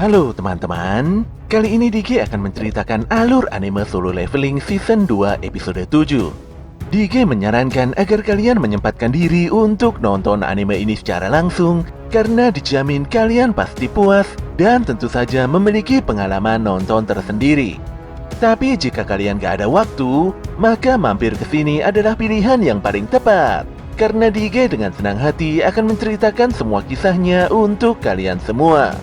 Halo teman-teman, kali ini Digi akan menceritakan alur anime Solo Leveling Season 2 episode 7. Digi menyarankan agar kalian menyempatkan diri untuk nonton anime ini secara langsung karena dijamin kalian pasti puas dan tentu saja memiliki pengalaman nonton tersendiri. Tapi jika kalian gak ada waktu, maka mampir ke sini adalah pilihan yang paling tepat. Karena Digi dengan senang hati akan menceritakan semua kisahnya untuk kalian semua.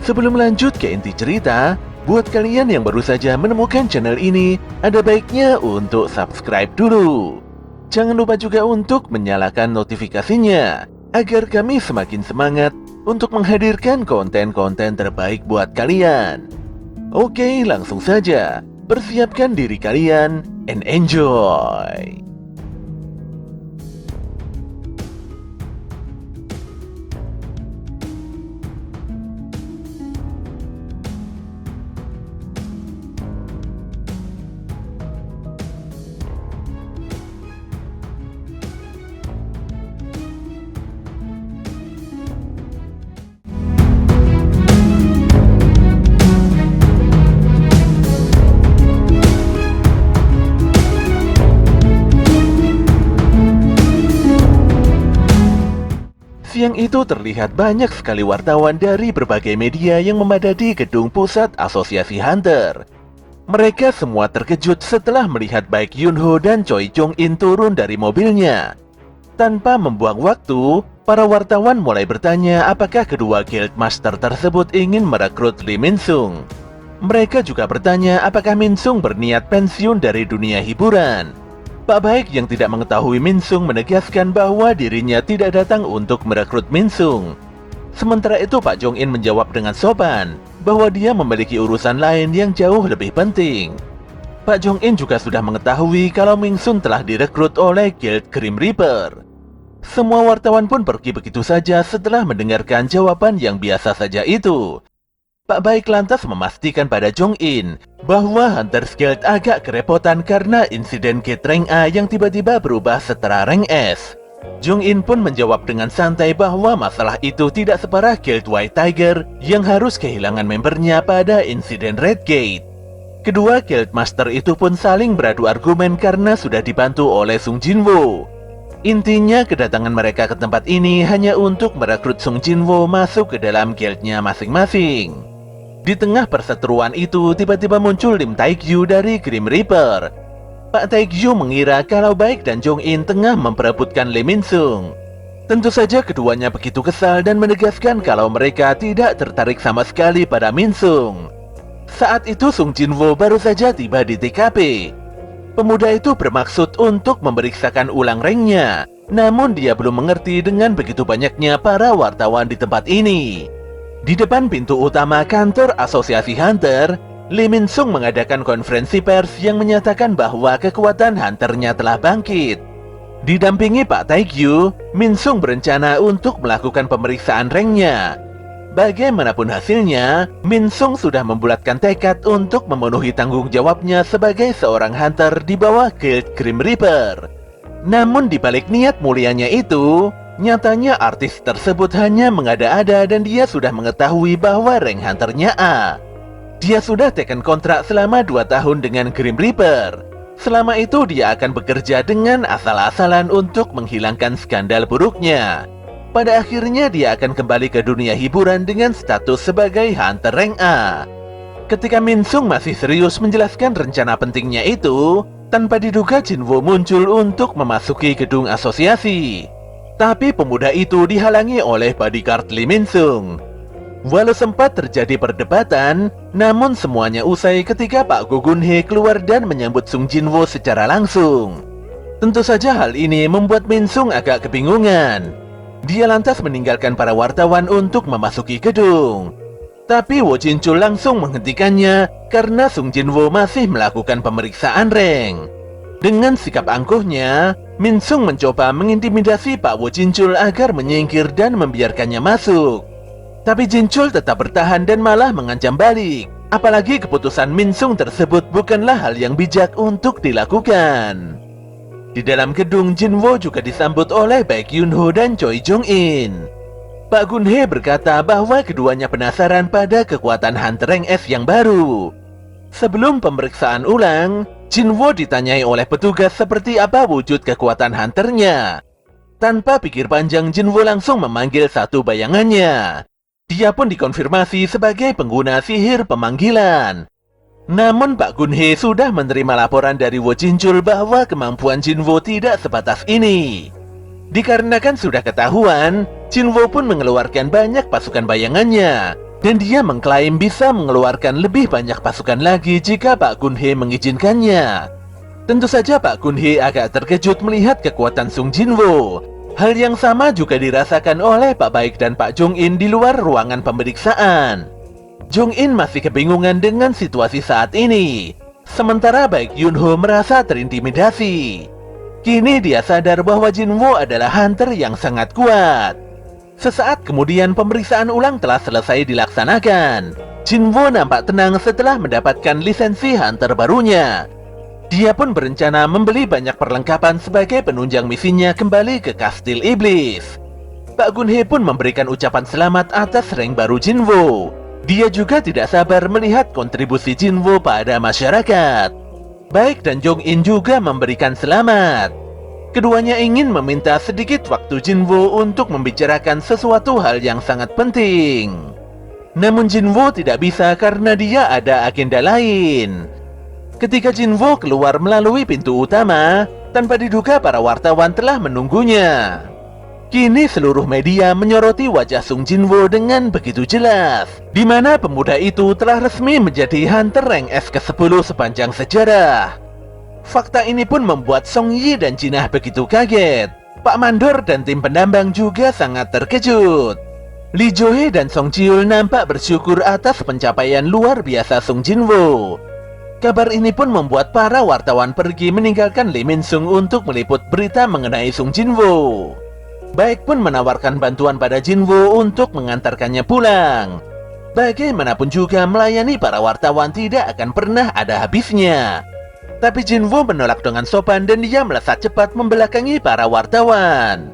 Sebelum lanjut ke inti cerita, buat kalian yang baru saja menemukan channel ini, ada baiknya untuk subscribe dulu. Jangan lupa juga untuk menyalakan notifikasinya, agar kami semakin semangat untuk menghadirkan konten-konten terbaik buat kalian. Oke, langsung saja. Persiapkan diri kalian and enjoy! Siang itu terlihat banyak sekali wartawan dari berbagai media yang memadati gedung pusat Asosiasi Hunter. Mereka semua terkejut setelah melihat baik Yunho dan Choi Jong-in turun dari mobilnya. Tanpa membuang waktu, para wartawan mulai bertanya apakah kedua Guild Master tersebut ingin merekrut Lee Min-sung. Mereka juga bertanya apakah Min-sung berniat pensiun dari dunia hiburan. Pak Baik yang tidak mengetahui Min-sung menegaskan bahwa dirinya tidak datang untuk merekrut Min-sung. Sementara itu Pak Jong-in menjawab dengan sopan bahwa dia memiliki urusan lain yang jauh lebih penting. Pak Jong-in juga sudah mengetahui kalau Min-sung telah direkrut oleh Guild Grim Reaper. Semua wartawan pun pergi begitu saja setelah mendengarkan jawaban yang biasa saja itu. Pak Baik lantas memastikan pada Jong-in bahwa Hunters Guild agak kerepotan karena insiden Gate Rank A yang tiba-tiba berubah setelah Rank S. Jong-in pun menjawab dengan santai bahwa masalah itu tidak separah Guild White Tiger yang harus kehilangan membernya pada insiden Red Gate. Kedua Guild Master itu pun saling beradu argumen karena sudah dibantu oleh Sung Jinwoo. Intinya kedatangan mereka ke tempat ini hanya untuk merekrut Sung Jinwoo masuk ke dalam guildnya masing-masing. Di tengah perseteruan itu, tiba-tiba muncul Lim Taekyu dari Grim Reaper. Pak Taekyu mengira kalau Baik dan Jong-in tengah memperebutkan Lee Min-sung. Tentu saja keduanya begitu kesal dan menegaskan kalau mereka tidak tertarik sama sekali pada Min-sung. Saat itu Sung Jinwoo baru saja tiba di TKP. Pemuda itu bermaksud untuk memeriksakan ulang ranknya, namun dia belum mengerti dengan begitu banyaknya para wartawan di tempat ini. Di depan pintu utama kantor Asosiasi Hunter, Lee Min-sung mengadakan konferensi pers yang menyatakan bahwa kekuatan Hunternya telah bangkit. Didampingi Pak Taekyu, Min-sung berencana untuk melakukan pemeriksaan ranknya. Bagaimanapun hasilnya, Min-sung sudah membulatkan tekad untuk memenuhi tanggung jawabnya sebagai seorang Hunter di bawah Guild Grim Reaper. Namun di balik niat mulianya itu, nyatanya artis tersebut hanya mengada-ada dan dia sudah mengetahui bahwa rank Hunternya A. Dia sudah teken kontrak selama 2 tahun dengan Grim Reaper. Selama itu dia akan bekerja dengan asal-asalan untuk menghilangkan skandal buruknya. Pada akhirnya dia akan kembali ke dunia hiburan dengan status sebagai Hunter rank A. Ketika Min-sung masih serius menjelaskan rencana pentingnya itu, tanpa diduga Jinwoo muncul untuk memasuki gedung asosiasi. Tapi pemuda itu dihalangi oleh bodyguard Lee Min-sung. Walau sempat terjadi perdebatan, namun semuanya usai ketika Pak Go Gun-hye keluar dan menyambut Sung Jinwoo secara langsung. Tentu saja hal ini membuat Min-sung agak kebingungan. Dia lantas meninggalkan para wartawan untuk memasuki gedung. Tapi Wo Jin-chul langsung menghentikannya karena Sung Jinwoo masih melakukan pemeriksaan rank. Dengan sikap angkuhnya, Min-sung mencoba mengintimidasi Pak Wo Jin-chul agar menyingkir dan membiarkannya masuk. Tapi Jin-chul tetap bertahan dan malah mengancam balik. Apalagi keputusan Min-sung tersebut bukanlah hal yang bijak untuk dilakukan. Di dalam gedung, Jinwoo juga disambut oleh baik Yunho dan Choi Jong-in. Pak Gunhe berkata bahwa keduanya penasaran pada kekuatan Hunter Rank S yang baru. Sebelum pemeriksaan ulang, Jinwo ditanyai oleh petugas seperti apa wujud kekuatan hunternya. Tanpa pikir panjang, Jinwo langsung memanggil satu bayangannya. Dia pun dikonfirmasi sebagai pengguna sihir pemanggilan. Namun Pak Gunhe sudah menerima laporan dari Wo Jinjul bahwa kemampuan Jinwo tidak sebatas ini. Dikarenakan sudah ketahuan, Jinwo pun mengeluarkan banyak pasukan bayangannya, dan dia mengklaim bisa mengeluarkan lebih banyak pasukan lagi jika Pak Gunhe mengizinkannya. Tentu saja Pak Gunhe agak terkejut melihat kekuatan Sung Jinwo. Hal yang sama juga dirasakan oleh Pak Baik dan Pak Jong-in di luar ruangan pemeriksaan. Jong-in masih kebingungan dengan situasi saat ini, sementara Baik Yunho merasa terintimidasi. Kini dia sadar bahwa Jinwo adalah hunter yang sangat kuat. Sesaat kemudian pemeriksaan ulang telah selesai dilaksanakan. Jinwo nampak tenang setelah mendapatkan lisensi hunter barunya. Dia pun berencana membeli banyak perlengkapan sebagai penunjang misinya kembali ke Kastil Iblis. Pak Gunhe pun memberikan ucapan selamat atas rank baru Jinwo. Dia juga tidak sabar melihat kontribusi Jinwo pada masyarakat. Baik dan Jong-in juga memberikan selamat. Keduanya ingin meminta sedikit waktu Jinwo untuk membicarakan sesuatu hal yang sangat penting. Namun Jinwo tidak bisa karena dia ada agenda lain. Ketika Jinwo keluar melalui pintu utama, tanpa diduga para wartawan telah menunggunya. Kini seluruh media menyoroti wajah Sung Jinwo dengan begitu jelas, di mana pemuda itu telah resmi menjadi Hunter Rank S ke-10 sepanjang sejarah. Fakta ini pun membuat Song Yi dan Jinah begitu kaget. Pak Mandor dan tim penambang juga sangat terkejut. Lee Jo-hee dan Song Ji-ul nampak bersyukur atas pencapaian luar biasa Sung Jinwo. Kabar ini pun membuat para wartawan pergi meninggalkan Lee Min-sung untuk meliput berita mengenai Sung Jinwo. Baik pun menawarkan bantuan pada Jinwo untuk mengantarkannya pulang. Bagaimanapun juga melayani para wartawan tidak akan pernah ada habisnya. Tapi Jinwo menolak dengan sopan dan dia melesat cepat membelakangi para wartawan.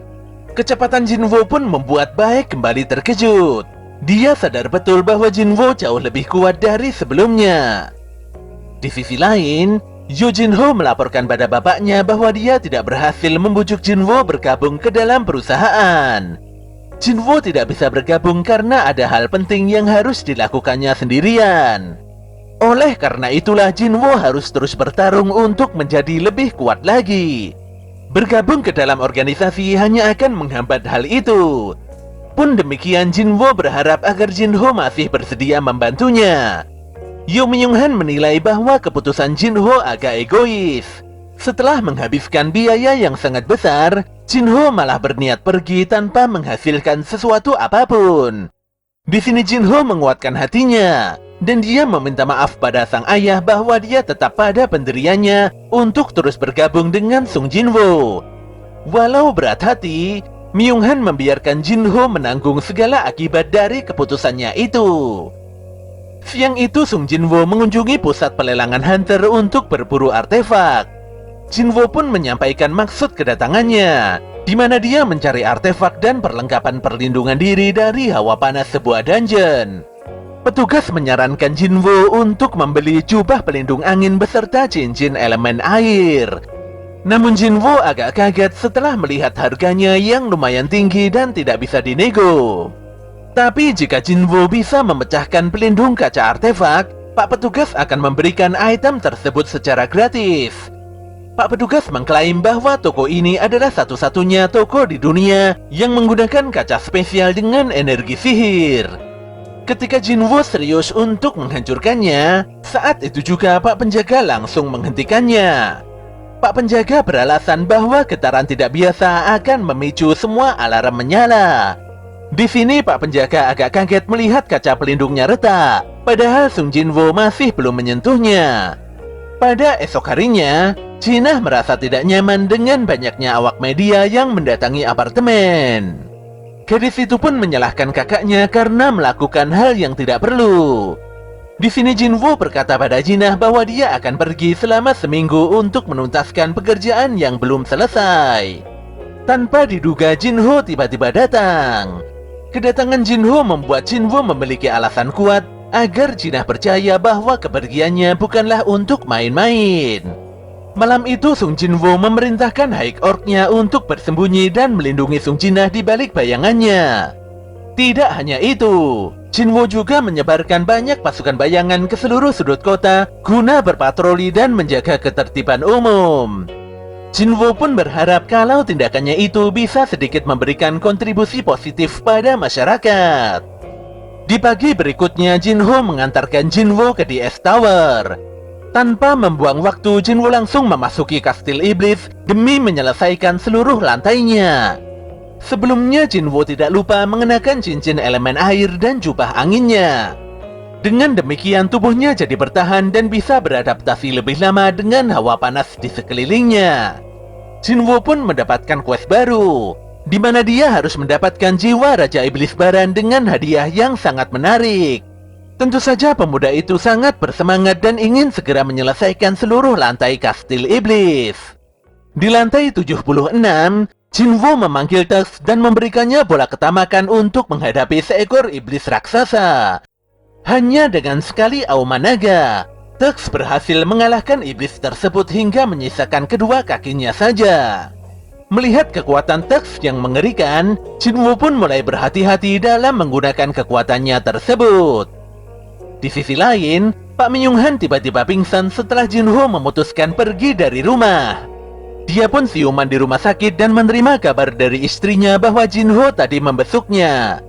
Kecepatan Jinwo pun membuat Baek kembali terkejut. Dia sadar betul bahwa Jinwo jauh lebih kuat dari sebelumnya. Di sisi lain, Yoo Jin-ho melaporkan pada bapaknya bahwa dia tidak berhasil membujuk Jinwo bergabung ke dalam perusahaan. Jinwo tidak bisa bergabung karena ada hal penting yang harus dilakukannya sendirian. Oleh karena itulah Jinwo harus terus bertarung untuk menjadi lebih kuat lagi. Bergabung ke dalam organisasi hanya akan menghambat hal itu. Pun demikian Jinwo berharap agar Jinho masih bersedia membantunya. Yoo Myung-han menilai bahwa keputusan Jinho agak egois. Setelah menghabiskan biaya yang sangat besar, Jinho malah berniat pergi tanpa menghasilkan sesuatu apapun. Di sini Jinho menguatkan hatinya, dan dia meminta maaf pada sang ayah bahwa dia tetap pada pendiriannya untuk terus bergabung dengan Sung Jinwo. Walau berat hati, Myung-han membiarkan Jinho menanggung segala akibat dari keputusannya itu. Siang itu Sung Jinwo mengunjungi pusat pelelangan hunter untuk berburu artefak. Jinwo pun menyampaikan maksud kedatangannya, di mana dia mencari artefak dan perlengkapan perlindungan diri dari hawa panas sebuah dungeon. Petugas menyarankan Jinwo untuk membeli jubah pelindung angin beserta cincin elemen air. Namun Jinwo agak kaget setelah melihat harganya yang lumayan tinggi dan tidak bisa dinego. Tapi jika Jinwo bisa memecahkan pelindung kaca artefak, Pak Petugas akan memberikan item tersebut secara gratis. Pak Petugas mengklaim bahwa toko ini adalah satu-satunya toko di dunia yang menggunakan kaca spesial dengan energi sihir. Ketika Jinwo serius untuk menghancurkannya, saat itu juga Pak Penjaga langsung menghentikannya. Pak Penjaga beralasan bahwa getaran tidak biasa akan memicu semua alarm menyala. Di sini Pak Penjaga agak kaget melihat kaca pelindungnya retak, padahal Sung Jinwo masih belum menyentuhnya. Pada esok harinya, Jinah merasa tidak nyaman dengan banyaknya awak media yang mendatangi apartemen. Gadis itu pun menyalahkan kakaknya karena melakukan hal yang tidak perlu. Di sini Jinwo berkata pada Jinah bahwa dia akan pergi selama seminggu untuk menuntaskan pekerjaan yang belum selesai. Tanpa diduga Jinho tiba-tiba datang. Kedatangan Jinho membuat Jinwoo memiliki alasan kuat agar Jinah percaya bahwa kepergiannya bukanlah untuk main-main. Malam itu Sung Jinwoo memerintahkan Haik Orc-nya untuk bersembunyi dan melindungi Sung Jinah di balik bayangannya. Tidak hanya itu, Jinwoo juga menyebarkan banyak pasukan bayangan ke seluruh sudut kota guna berpatroli dan menjaga ketertiban umum. Jinwoo pun berharap kalau tindakannya itu bisa sedikit memberikan kontribusi positif pada masyarakat. Di pagi berikutnya, Jinho mengantarkan Jinwoo ke DS Tower. Tanpa membuang waktu, Jinwoo langsung memasuki kastil iblis demi menyelesaikan seluruh lantainya. Sebelumnya, Jinwoo tidak lupa mengenakan cincin elemen air dan jubah anginnya. Dengan demikian, tubuhnya jadi bertahan dan bisa beradaptasi lebih lama dengan hawa panas di sekelilingnya. Jinwoo pun mendapatkan quest baru, di mana dia harus mendapatkan jiwa Raja Iblis Baran dengan hadiah yang sangat menarik. Tentu saja pemuda itu sangat bersemangat dan ingin segera menyelesaikan seluruh lantai kastil iblis. Di lantai 76, Jinwoo memanggil Tux dan memberikannya bola ketamakan untuk menghadapi seekor iblis raksasa. Hanya dengan sekali auman naga, Tux berhasil mengalahkan iblis tersebut hingga menyisakan kedua kakinya saja. Melihat kekuatan Tux yang mengerikan, Jinwoo pun mulai berhati-hati dalam menggunakan kekuatannya tersebut. Di sisi lain, Pak Myung-han tiba-tiba pingsan setelah Jinho memutuskan pergi dari rumah. Dia pun siuman di rumah sakit dan menerima kabar dari istrinya bahwa Jinho tadi membesuknya.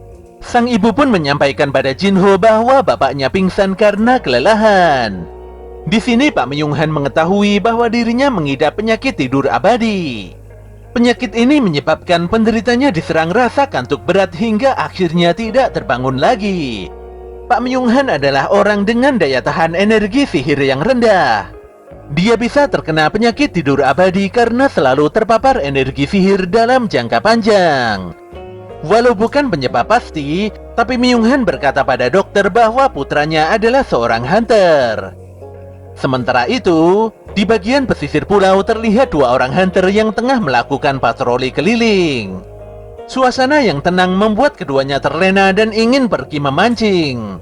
Sang ibu pun menyampaikan pada Jinho bahwa bapaknya pingsan karena kelelahan. Di sini Pak Myung-han mengetahui bahwa dirinya mengidap penyakit tidur abadi. Penyakit ini menyebabkan penderitanya diserang rasa kantuk berat hingga akhirnya tidak terbangun lagi. Pak Myung-han adalah orang dengan daya tahan energi sihir yang rendah. Dia bisa terkena penyakit tidur abadi karena selalu terpapar energi sihir dalam jangka panjang. Walau bukan penyebab pasti, tapi Myung-han berkata pada dokter bahwa putranya adalah seorang hunter. Sementara itu, di bagian pesisir pulau terlihat dua orang hunter yang tengah melakukan patroli keliling. Suasana yang tenang membuat keduanya terlena dan ingin pergi memancing.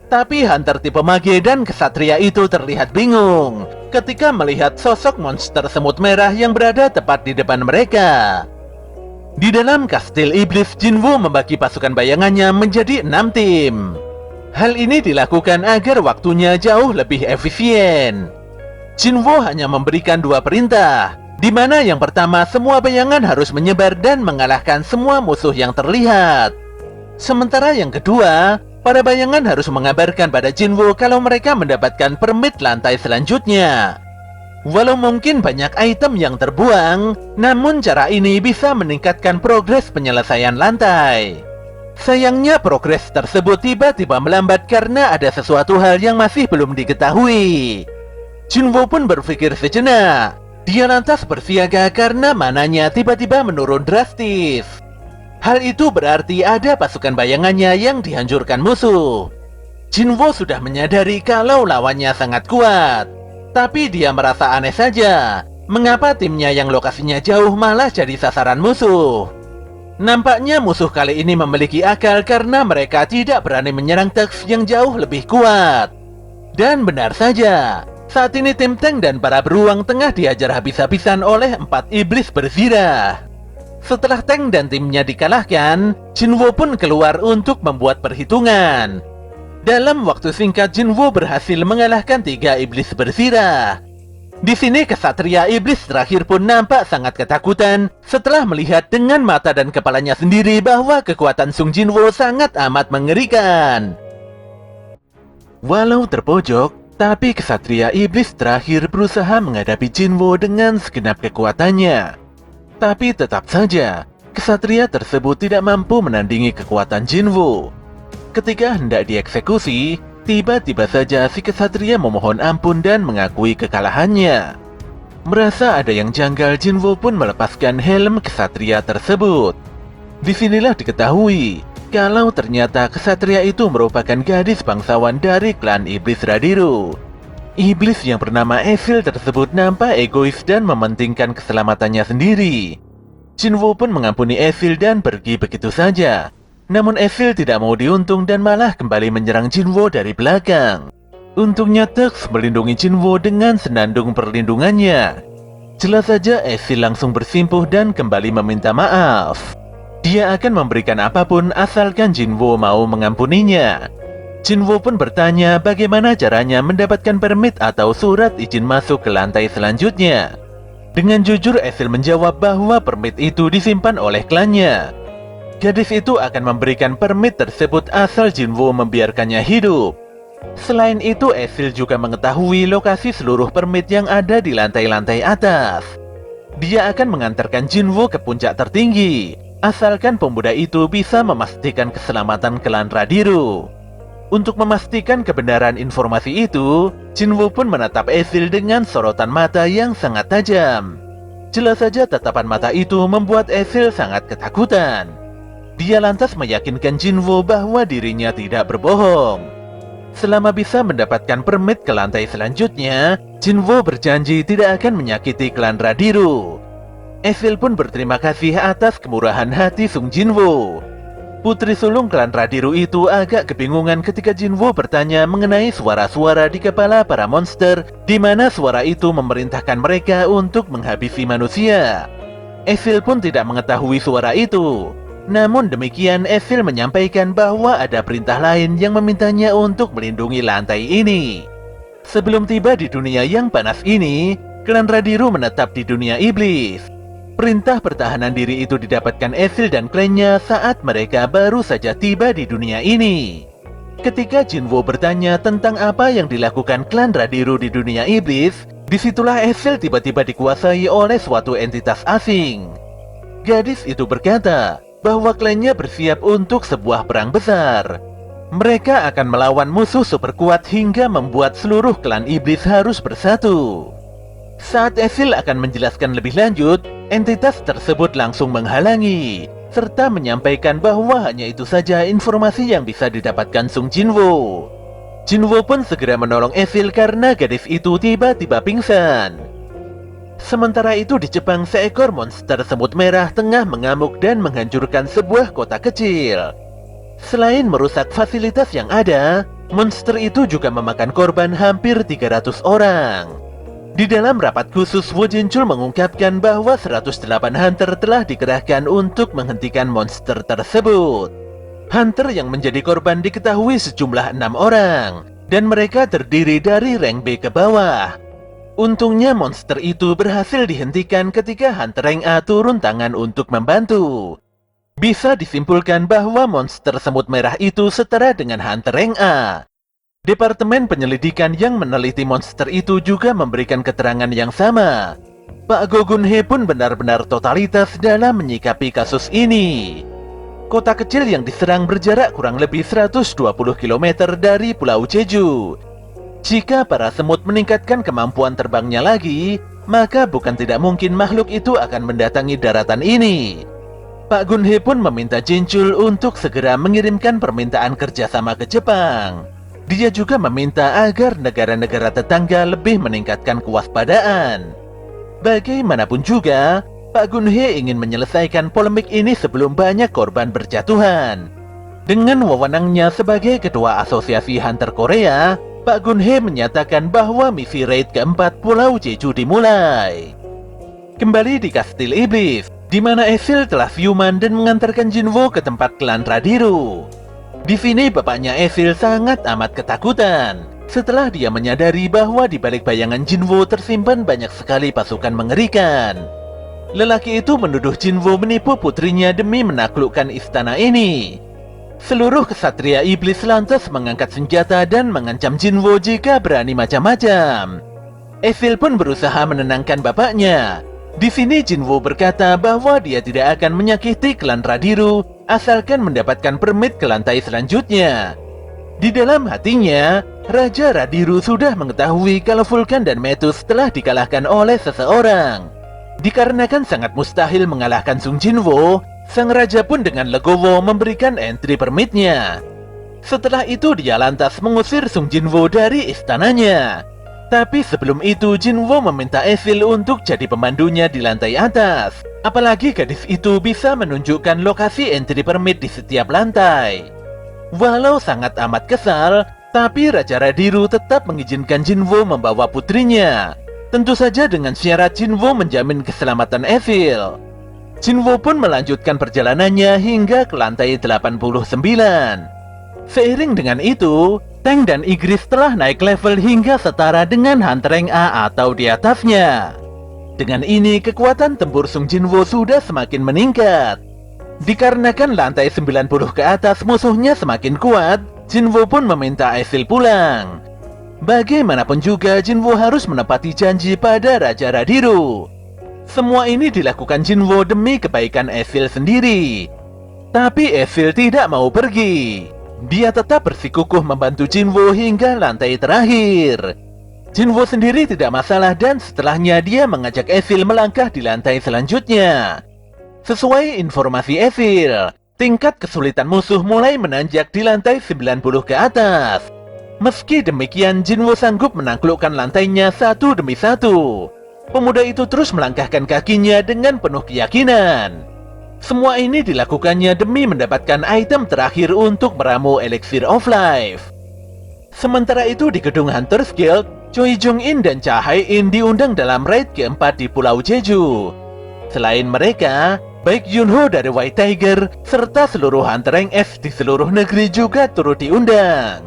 Tapi hunter tipe mage dan kesatria itu terlihat bingung ketika melihat sosok monster semut merah yang berada tepat di depan mereka. Di dalam kastil iblis, Jinwoo membagi pasukan bayangannya menjadi 6 tim. Hal ini dilakukan agar waktunya jauh lebih efisien. Jinwoo hanya memberikan 2 perintah, di mana yang pertama semua bayangan harus menyebar dan mengalahkan semua musuh yang terlihat. Sementara yang kedua, para bayangan harus mengabarkan pada Jinwoo kalau mereka mendapatkan permit lantai selanjutnya. Walau mungkin banyak item yang terbuang, namun cara ini bisa meningkatkan progres penyelesaian lantai. Sayangnya progres tersebut tiba-tiba melambat karena ada sesuatu hal yang masih belum diketahui. Jinwoo pun berpikir sejenak. Dia lantas bersiaga karena mananya tiba-tiba menurun drastis. Hal itu berarti ada pasukan bayangannya yang dihancurkan musuh. Jinwoo sudah menyadari kalau lawannya sangat kuat. Tapi dia merasa aneh saja, mengapa timnya yang lokasinya jauh malah jadi sasaran musuh. Nampaknya musuh kali ini memiliki akal karena mereka tidak berani menyerang Tux yang jauh lebih kuat. Dan benar saja, saat ini tim tank dan para beruang tengah diajar habis-habisan oleh 4 iblis berzirah. Setelah tank dan timnya dikalahkan, Jinwoo pun keluar untuk membuat perhitungan. Dalam waktu singkat, Jinwoo berhasil mengalahkan 3 iblis berzirah. Di sini kesatria iblis terakhir pun nampak sangat ketakutan setelah melihat dengan mata dan kepalanya sendiri bahwa kekuatan Sung Jinwoo sangat amat mengerikan. Walau terpojok, tapi kesatria iblis terakhir berusaha menghadapi Jinwoo dengan segenap kekuatannya. Tapi tetap saja, kesatria tersebut tidak mampu menandingi kekuatan Jinwoo. Ketika hendak dieksekusi, tiba-tiba saja si kesatria memohon ampun dan mengakui kekalahannya. Merasa ada yang janggal, Jinwoo pun melepaskan helm kesatria tersebut. Disinilah diketahui kalau ternyata kesatria itu merupakan gadis bangsawan dari klan Iblis Radiru. Iblis yang bernama Ezil tersebut nampak egois dan mementingkan keselamatannya sendiri. Jinwoo pun mengampuni Ezil dan pergi begitu saja. Namun Evil tidak mau diuntung dan malah kembali menyerang Jinwo dari belakang. Untungnya Tux melindungi Jinwo dengan senandung perlindungannya. Jelas saja Evil langsung bersimpuh dan kembali meminta maaf. Dia akan memberikan apapun asalkan Jinwo mau mengampuninya. Jinwo pun bertanya bagaimana caranya mendapatkan permit atau surat izin masuk ke lantai selanjutnya. Dengan jujur Evil menjawab bahwa permit itu disimpan oleh klannya. Gadis itu akan memberikan permit tersebut asal Jinwo membiarkannya hidup. Selain itu Evil juga mengetahui lokasi seluruh permit yang ada di lantai-lantai atas. Dia akan mengantarkan Jinwo ke puncak tertinggi, asalkan pemuda itu bisa memastikan keselamatan klan Radiru. Untuk memastikan kebenaran informasi itu, Jinwo pun menatap Evil dengan sorotan mata yang sangat tajam. Jelas saja tatapan mata itu membuat Evil sangat ketakutan. Dia lantas meyakinkan Jinwo bahwa dirinya tidak berbohong. Selama bisa mendapatkan permit ke lantai selanjutnya, Jinwo berjanji tidak akan menyakiti klan Radiru. Evil pun berterima kasih atas kemurahan hati Sung Jinwo. Putri sulung klan Radiru itu agak kebingungan ketika Jinwo bertanya mengenai suara-suara di kepala para monster, di mana suara itu memerintahkan mereka untuk menghabisi manusia. Evil pun tidak mengetahui suara itu. Namun demikian, Evil menyampaikan bahwa ada perintah lain yang memintanya untuk melindungi lantai ini. Sebelum tiba di dunia yang panas ini, klan Radiru menetap di dunia iblis. Perintah pertahanan diri itu didapatkan Evil dan klannya saat mereka baru saja tiba di dunia ini. Ketika Jinwo bertanya tentang apa yang dilakukan klan Radiru di dunia iblis, disitulah Evil tiba-tiba dikuasai oleh suatu entitas asing. Gadis itu berkata bahwa klannya bersiap untuk sebuah perang besar. Mereka akan melawan musuh super kuat hingga membuat seluruh klan iblis harus bersatu. Saat Evil akan menjelaskan lebih lanjut, entitas tersebut langsung menghalangi, serta menyampaikan bahwa hanya itu saja informasi yang bisa didapatkan Sung Jinwo. Jinwo pun segera menolong Evil karena gadis itu tiba-tiba pingsan. Sementara itu di Jepang, seekor monster semut merah tengah mengamuk dan menghancurkan sebuah kota kecil. Selain merusak fasilitas yang ada, monster itu juga memakan korban hampir 300 orang. Di dalam rapat khusus, Wu Jinchul mengungkapkan bahwa 108 hunter telah dikerahkan untuk menghentikan monster tersebut. Hunter yang menjadi korban diketahui sejumlah 6 orang, dan mereka terdiri dari rank B ke bawah. Untungnya monster itu berhasil dihentikan ketika Hunter rank A turun tangan untuk membantu. Bisa disimpulkan bahwa monster semut merah itu setara dengan Hunter rank A. Departemen penyelidikan yang meneliti monster itu juga memberikan keterangan yang sama. Pak Go Gun-hye pun benar-benar totalitas dalam menyikapi kasus ini. Kota kecil yang diserang berjarak kurang lebih 120 km dari Pulau Jeju. Jika para semut meningkatkan kemampuan terbangnya lagi, maka bukan tidak mungkin makhluk itu akan mendatangi daratan ini. Pak Gun-hye pun meminta Jinchul untuk segera mengirimkan permintaan kerjasama ke Jepang. Dia juga meminta agar negara-negara tetangga lebih meningkatkan kewaspadaan. Bagaimanapun juga, Pak Gun-hye ingin menyelesaikan polemik ini sebelum banyak korban berjatuhan. Dengan wewenangnya sebagai ketua asosiasi Hunter Korea, Pak Gun-hye menyatakan bahwa misi raid keempat Pulau Jeju dimulai. Kembali di Kastil Iblis, di mana Evil telah siuman dan mengantarkan Jinwo ke tempat klan Radiru. Di sini bapaknya Evil sangat amat ketakutan setelah dia menyadari bahwa di balik bayangan Jinwo tersimpan banyak sekali pasukan mengerikan. Lelaki itu menuduh Jinwo menipu putrinya demi menaklukkan istana ini. Seluruh kesatria iblis lantas mengangkat senjata dan mengancam Jinwo jika berani macam-macam. Evil pun berusaha menenangkan bapaknya. Di sini Jinwo berkata bahwa dia tidak akan menyakiti klan Radiru asalkan mendapatkan permit ke lantai selanjutnya. Di dalam hatinya, Raja Radiru sudah mengetahui kalau Vulkan dan Metus telah dikalahkan oleh seseorang. Dikarenakan sangat mustahil mengalahkan Sung Jinwo, sang raja pun dengan legowo memberikan entry permitnya. Setelah itu dia lantas mengusir Sung Jinwo dari istananya. Tapi sebelum itu Jinwo meminta Ezil untuk jadi pemandunya di lantai atas. Apalagi gadis itu bisa menunjukkan lokasi entry permit di setiap lantai. Walau sangat amat kesal, tapi Raja Radiru tetap mengizinkan Jinwo membawa putrinya. Tentu saja dengan syarat Jinwo menjamin keselamatan Ezil. Jinwo pun melanjutkan perjalanannya hingga ke lantai 89. Seiring dengan itu, Tank dan Igris telah naik level hingga setara dengan Hunter Rank A atau di atasnya. Dengan ini, kekuatan tempur Sung Jinwo sudah semakin meningkat. Dikarenakan lantai 90 ke atas musuhnya semakin kuat, Jinwo pun meminta Ezil pulang. Bagaimanapun juga, Jinwo harus menepati janji pada Raja Radiru. Semua ini dilakukan Jinwo demi kebaikan Ezil sendiri. Tapi Ezil tidak mau pergi. Dia tetap bersikukuh membantu Jinwo hingga lantai terakhir. Jinwo sendiri tidak masalah dan setelahnya dia mengajak Ezil melangkah di lantai selanjutnya. Sesuai informasi Ezil, tingkat kesulitan musuh mulai menanjak di lantai 90 ke atas. Meski demikian, Jinwo sanggup menaklukkan lantainya satu demi satu. Pemuda itu terus melangkahkan kakinya dengan penuh keyakinan. Semua ini dilakukannya demi mendapatkan item terakhir untuk meramu Elixir of Life. Sementara itu di gedung Hunters Guild, Choi Jong-in dan Cha Hae-in diundang dalam raid keempat di Pulau Jeju. Selain mereka, baik Yunho dari White Tiger serta seluruh Hunter Rank S di seluruh negeri juga turut diundang.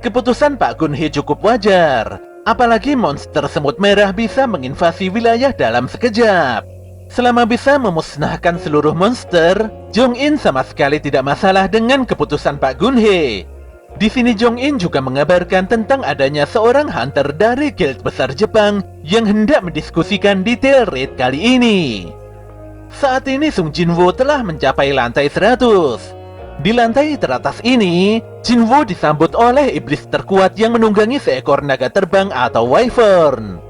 Keputusan Pak Gun-hee cukup wajar, apalagi monster semut merah bisa menginvasi wilayah dalam sekejap. Selama bisa memusnahkan seluruh monster, Jong-in sama sekali tidak masalah dengan keputusan Pak Gun-hee. Di sini Jong-in juga mengabarkan tentang adanya seorang hunter dari guild besar Jepang yang hendak mendiskusikan detail raid kali ini. Saat ini Sung Jinwo telah mencapai lantai 100. Di lantai teratas ini, Jinwo disambut oleh iblis terkuat yang menunggangi seekor naga terbang atau wyvern.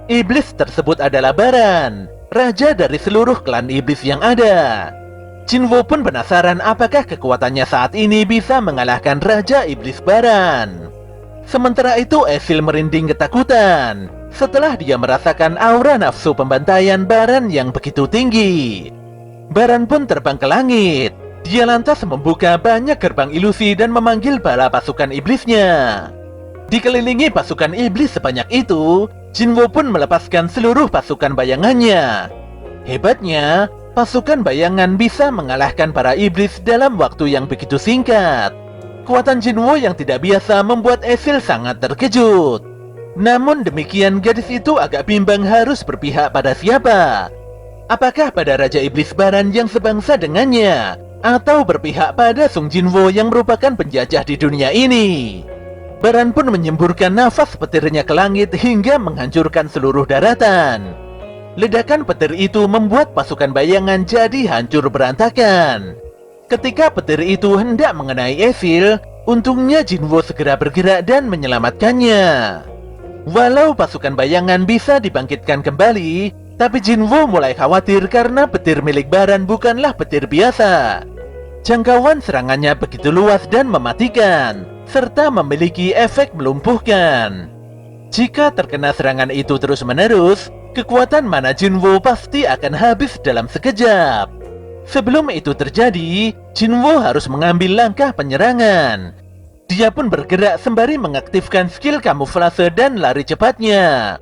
Iblis tersebut adalah Baran, raja dari seluruh klan iblis yang ada. Jinwo pun penasaran apakah kekuatannya saat ini bisa mengalahkan Raja Iblis Baran. Sementara itu Ezil merinding ketakutan setelah dia merasakan aura nafsu pembantaian Baran yang begitu tinggi. Baran pun terbang ke langit. Dia lantas membuka banyak gerbang ilusi dan memanggil bala pasukan iblisnya. Dikelilingi pasukan iblis sebanyak itu, Jinwo pun melepaskan seluruh pasukan bayangannya. Hebatnya, pasukan bayangan bisa mengalahkan para iblis dalam waktu yang begitu singkat. Kekuatan Jinwo yang tidak biasa membuat Ezil sangat terkejut. Namun demikian, gadis itu agak bimbang harus berpihak pada siapa. Apakah pada Raja Iblis Baran yang sebangsa dengannya, atau berpihak pada Sung Jinwo yang merupakan penjajah di dunia ini? Baran pun menyemburkan nafas petirnya ke langit hingga menghancurkan seluruh daratan. Ledakan petir itu membuat pasukan bayangan jadi hancur berantakan. Ketika petir itu hendak mengenai Ezil, untungnya Jinwo segera bergerak dan menyelamatkannya. Walau pasukan bayangan bisa dibangkitkan kembali, tapi Jinwo mulai khawatir karena petir milik Baran bukanlah petir biasa. Jangkauan serangannya begitu luas dan mematikan, serta memiliki efek melumpuhkan. Jika terkena serangan itu terus-menerus, kekuatan mana Jinwo pasti akan habis dalam sekejap. Sebelum itu terjadi, Jinwo harus mengambil langkah penyerangan. Dia pun bergerak sembari mengaktifkan skill kamuflase dan lari cepatnya.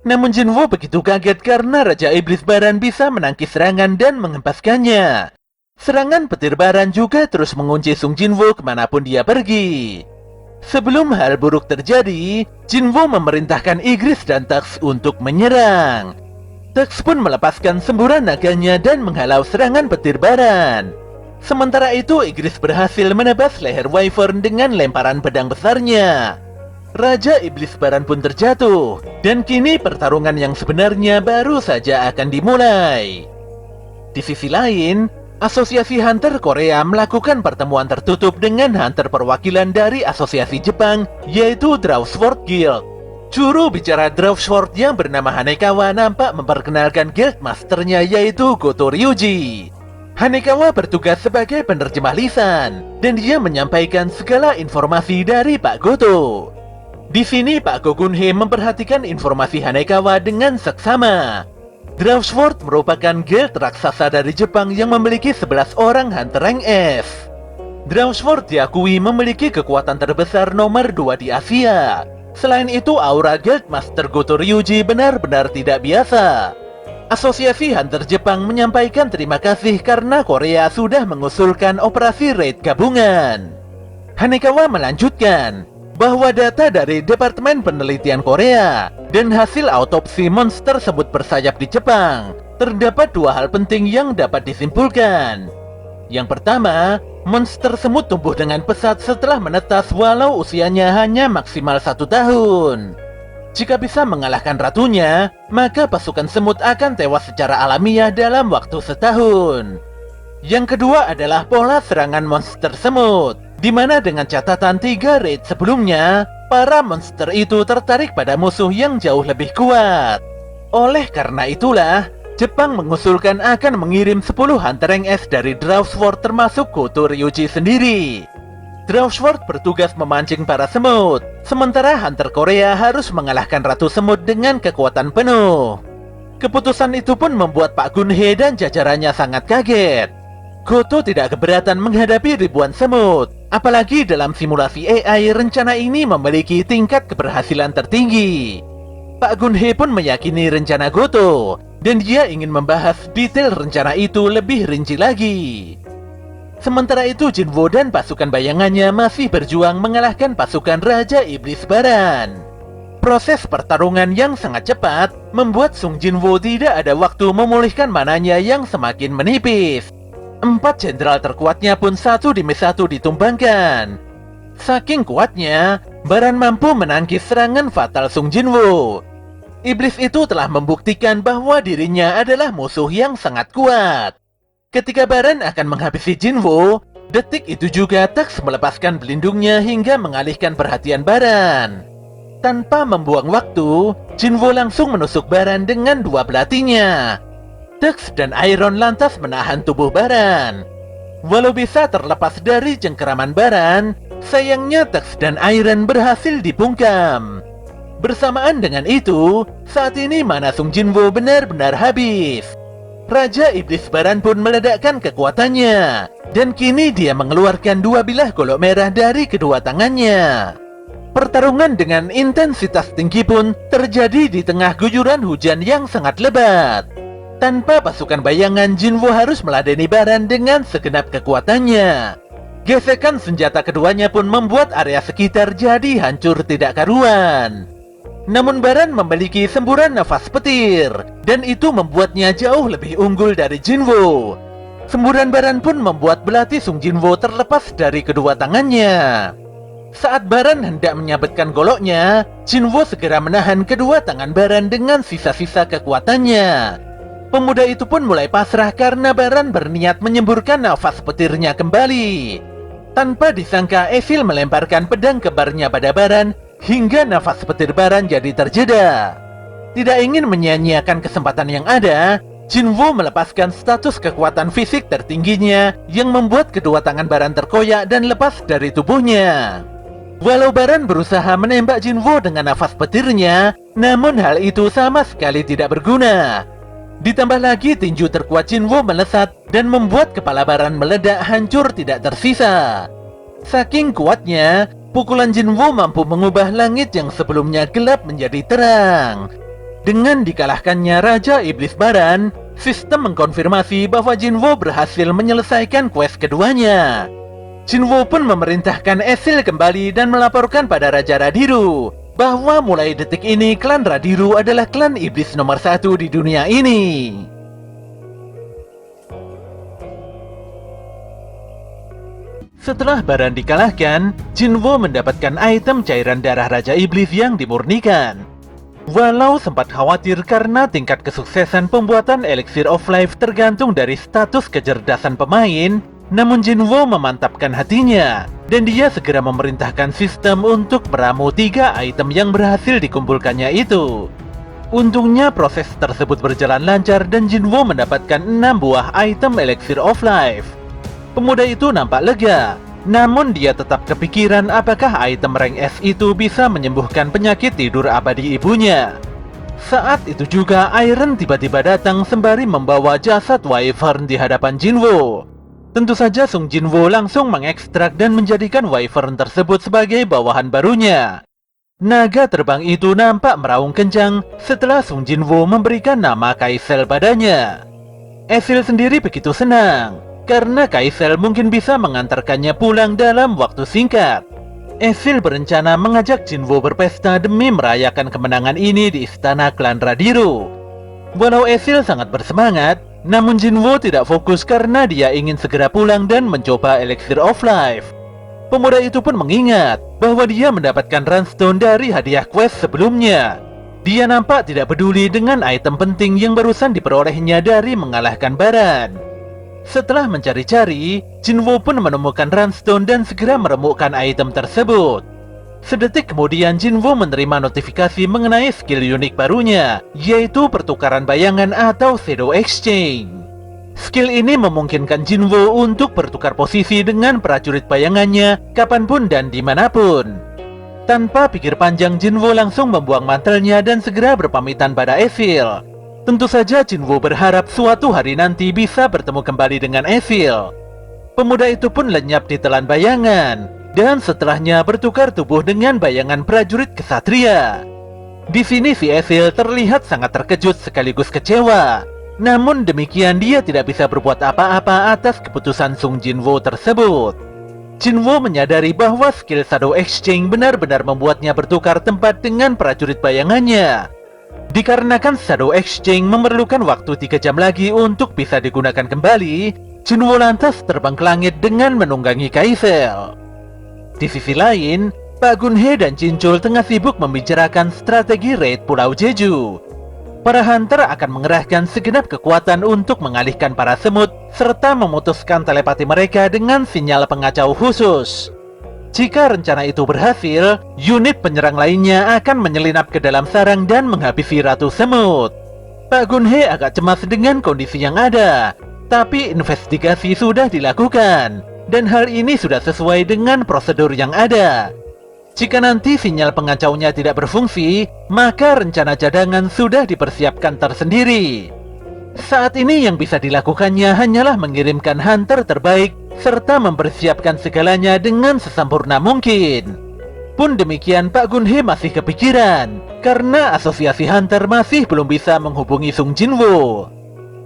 Namun Jinwo begitu kaget karena Raja Iblis Baran bisa menangkis serangan dan menghempaskannya. Serangan petir Baran juga terus mengunci Sung Jinwo kemanapun dia pergi. Sebelum hal buruk terjadi, Jinwo memerintahkan Igris dan Tux untuk menyerang. Tux pun melepaskan semburan naganya dan menghalau serangan petir Baran. Sementara itu Igris berhasil menebas leher Wyvern dengan lemparan pedang besarnya. Raja Iblis Baran pun terjatuh, dan kini pertarungan yang sebenarnya baru saja akan dimulai. Di sisi lain, Asosiasi Hunter Korea melakukan pertemuan tertutup dengan hunter perwakilan dari Asosiasi Jepang, yaitu Drawsword Guild. Juru bicara Drawsword yang bernama Hanekawa nampak memperkenalkan guild masternya, yaitu Goto Ryuji. Hanekawa bertugas sebagai penerjemah lisan, dan dia menyampaikan segala informasi dari Pak Goto. Di sini Pak Gogunhe memperhatikan informasi Hanekawa dengan seksama. Drawsworth merupakan guild raksasa dari Jepang yang memiliki 11 orang hunter rank S. Drawsworth diakui memiliki kekuatan terbesar nomor 2 di Asia. Selain itu, aura Guild Master Goto Ryuji benar-benar tidak biasa. Asosiasi Hunter Jepang menyampaikan terima kasih karena Korea sudah mengusulkan operasi raid gabungan. Hanekawa melanjutkan bahwa data dari Departemen Penelitian Korea dan hasil autopsi monster semut bersayap di Jepang, terdapat dua hal penting yang dapat disimpulkan. Yang pertama, monster semut tumbuh dengan pesat setelah menetas walau usianya hanya maksimal 1 tahun. Jika bisa mengalahkan ratunya, maka pasukan semut akan tewas secara alamiah dalam waktu setahun. Yang kedua adalah pola serangan monster semut, di mana dengan catatan 3 raid sebelumnya, para monster itu tertarik pada musuh yang jauh lebih kuat. Oleh karena itulah, Jepang mengusulkan akan mengirim 10 hunter rank S dari Drawsworth termasuk Goto Ryuji sendiri. Drawsworth bertugas memancing para semut, sementara hunter Korea harus mengalahkan Ratu Semut dengan kekuatan penuh. Keputusan itu pun membuat Pak Gunhe dan jajarannya sangat kaget. Goto tidak keberatan menghadapi ribuan semut, apalagi dalam simulasi AI rencana ini memiliki tingkat keberhasilan tertinggi. Pak Gunhe pun meyakini rencana Goto, dan dia ingin membahas detail rencana itu lebih rinci lagi. Sementara itu, Jinwo dan pasukan bayangannya masih berjuang mengalahkan pasukan Raja Iblis Baran. Proses pertarungan yang sangat cepat membuat Sung Jinwo tidak ada waktu memulihkan mananya yang semakin menipis. 4 jenderal terkuatnya pun satu demi satu ditumbangkan. Saking kuatnya, Baran mampu menangkis serangan fatal Sung Jinwo. Iblis itu telah membuktikan bahwa dirinya adalah musuh yang sangat kuat. Ketika Baran akan menghabisi Jinwo, detik itu juga Tax melepaskan pelindungnya hingga mengalihkan perhatian Baran. Tanpa membuang waktu, Jinwo langsung menusuk Baran dengan 2 belatinya. Tax dan Iron lantas menahan tubuh Baran. Walau bisa terlepas dari cengkeraman Baran, sayangnya Tax dan Iron berhasil dibungkam. Bersamaan dengan itu, saat ini mana Sung Jinwo benar-benar habis. Raja Iblis Baran pun meledakkan kekuatannya, dan kini dia mengeluarkan 2 bilah golok merah dari kedua tangannya. Pertarungan dengan intensitas tinggi pun terjadi di tengah guyuran hujan yang sangat lebat. Tanpa pasukan bayangan, Jinwo harus meladeni Baran dengan segenap kekuatannya. Gesekan senjata keduanya pun membuat area sekitar jadi hancur tidak karuan. Namun Baran memiliki semburan nafas petir, dan itu membuatnya jauh lebih unggul dari Jinwo. Semburan Baran pun membuat belati Sung Jinwo terlepas dari kedua tangannya. Saat Baran hendak menyabetkan goloknya, Jinwo segera menahan kedua tangan Baran dengan sisa-sisa kekuatannya. Pemuda itu pun mulai pasrah karena Baran berniat menyemburkan nafas petirnya kembali. Tanpa disangka, Evil melemparkan pedang kebarnya pada Baran, hingga nafas petir Baran jadi terjeda. Tidak ingin menyia-nyiakan kesempatan yang ada, Jinwo melepaskan status kekuatan fisik tertingginya yang membuat kedua tangan Baran terkoyak dan lepas dari tubuhnya. Walau Baran berusaha menembak Jinwo dengan nafas petirnya, namun hal itu sama sekali tidak berguna. Ditambah lagi tinju terkuat Jinwo melesat dan membuat kepala Baran meledak hancur tidak tersisa. Saking kuatnya, pukulan Jinwo mampu mengubah langit yang sebelumnya gelap menjadi terang. Dengan dikalahkannya Raja Iblis Baran, sistem mengkonfirmasi bahwa Jinwo berhasil menyelesaikan quest keduanya. Jinwo pun memerintahkan Esil kembali dan melaporkan pada Raja Radiru bahwa mulai detik ini klan Radiru adalah klan iblis nomor 1 di dunia ini. Setelah Baran dikalahkan, Jinwo mendapatkan item cairan darah Raja Iblis yang dimurnikan. Walau sempat khawatir karena tingkat kesuksesan pembuatan Elixir of Life tergantung dari status kecerdasan pemain, namun Jinwo memantapkan hatinya, dan dia segera memerintahkan sistem untuk meramu 3 item yang berhasil dikumpulkannya itu. Untungnya proses tersebut berjalan lancar dan Jinwo mendapatkan 6 buah item Elixir of Life. Pemuda itu nampak lega. Namun dia tetap kepikiran apakah item rank S itu bisa menyembuhkan penyakit tidur abadi ibunya. Saat itu juga Iron tiba-tiba datang sembari membawa jasad Wyvern di hadapan Jinwoo. Tentu saja Sung Jinwoo langsung mengekstrak dan menjadikan Wyvern tersebut sebagai bawahan barunya. Naga terbang itu nampak meraung kencang setelah Sung Jinwoo memberikan nama Kaisel padanya. Ezil sendiri begitu senang, karena Kaisel mungkin bisa mengantarkannya pulang dalam waktu singkat. Ezil berencana mengajak Jinwoo berpesta demi merayakan kemenangan ini di istana klan Radiru. Walau Ezil sangat bersemangat, namun Jinwoo tidak fokus karena dia ingin segera pulang dan mencoba Elixir of Life. Pemuda itu pun mengingat bahwa dia mendapatkan Runestone dari hadiah quest sebelumnya. Dia nampak tidak peduli dengan item penting yang barusan diperolehnya dari mengalahkan Baran. Setelah mencari-cari, Jinwoo pun menemukan Runestone dan segera meremukkan item tersebut. Sedetik kemudian Jinwoo menerima notifikasi mengenai skill unik barunya, yaitu pertukaran bayangan atau Shadow Exchange. Skill ini memungkinkan Jinwoo untuk bertukar posisi dengan prajurit bayangannya kapanpun dan dimanapun. Tanpa pikir panjang, Jinwoo langsung membuang mantelnya dan segera berpamitan pada Ezil. Tentu saja Jinwoo berharap suatu hari nanti bisa bertemu kembali dengan Ezil. Pemuda itu pun lenyap di telan bayangan, dan setelahnya bertukar tubuh dengan bayangan prajurit kesatria. Di sini si Ezil terlihat sangat terkejut sekaligus kecewa. Namun demikian dia tidak bisa berbuat apa-apa atas keputusan Sung Jinwoo tersebut. Jinwoo menyadari bahwa skill Shadow Exchange benar-benar membuatnya bertukar tempat dengan prajurit bayangannya. Dikarenakan Shadow Exchange memerlukan waktu 3 jam lagi untuk bisa digunakan kembali, Jinwoo lantas terbang ke langit dengan menunggangi Kaisel. Di sisi lain, Pak Gunhye dan Jinchul tengah sibuk membicarakan strategi raid Pulau Jeju. Para hunter akan mengerahkan segenap kekuatan untuk mengalihkan para semut serta memutuskan telepati mereka dengan sinyal pengacau khusus. Jika rencana itu berhasil, unit penyerang lainnya akan menyelinap ke dalam sarang dan menghabisi ratu semut. Pak Gunhye agak cemas dengan kondisi yang ada, tapi investigasi sudah dilakukan, dan hal ini sudah sesuai dengan prosedur yang ada. Jika nanti sinyal pengacaunya tidak berfungsi, maka rencana cadangan sudah dipersiapkan tersendiri. Saat ini yang bisa dilakukannya hanyalah mengirimkan hunter terbaik serta mempersiapkan segalanya dengan sesempurna mungkin. Pun demikian, Pak Gunhye masih kepikiran karena asosiasi hunter masih belum bisa menghubungi Sung Jinwoo.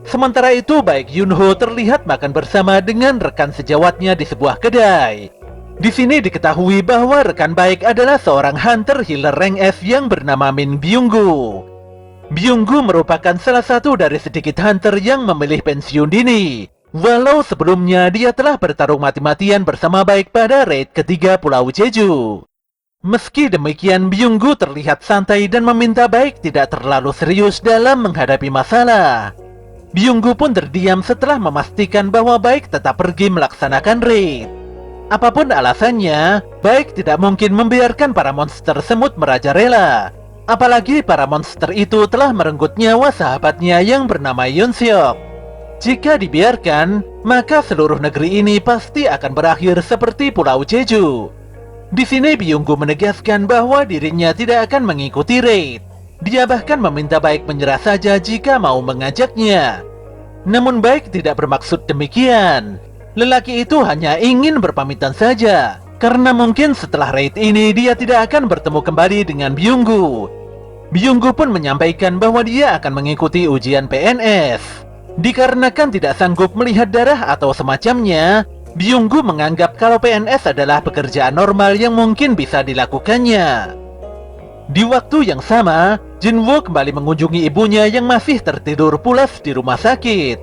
Sementara itu, baik Yunho terlihat makan bersama dengan rekan sejawatnya di sebuah kedai. Di sini diketahui bahwa rekan baik adalah seorang hunter healer rank S yang bernama Min Byunggu. Byunggu merupakan salah satu dari sedikit hunter yang memilih pensiun dini. Walau sebelumnya dia telah bertarung mati-matian bersama baik pada raid ketiga Pulau Jeju. Meski demikian, Byunggu terlihat santai dan meminta baik tidak terlalu serius dalam menghadapi masalah. Byunggu pun terdiam setelah memastikan bahwa baik tetap pergi melaksanakan raid. Apapun alasannya, baik tidak mungkin membiarkan para monster semut merajalela. Apalagi para monster itu telah merenggut nyawa sahabatnya yang bernama Yunseok. Jika dibiarkan, maka seluruh negeri ini pasti akan berakhir seperti Pulau Jeju. Di sini Byunggu menegaskan bahwa dirinya tidak akan mengikuti raid. Dia bahkan meminta baik menyerah saja jika mau mengajaknya. Namun baik tidak bermaksud demikian. Lelaki itu hanya ingin berpamitan saja, karena mungkin setelah raid ini dia tidak akan bertemu kembali dengan Byunggu. Byunggu pun menyampaikan bahwa dia akan mengikuti ujian PNS. Dikarenakan tidak sanggup melihat darah atau semacamnya, Byunggu menganggap kalau PNS adalah pekerjaan normal yang mungkin bisa dilakukannya. Di waktu yang sama, Jinwoo kembali mengunjungi ibunya yang masih tertidur pulas di rumah sakit.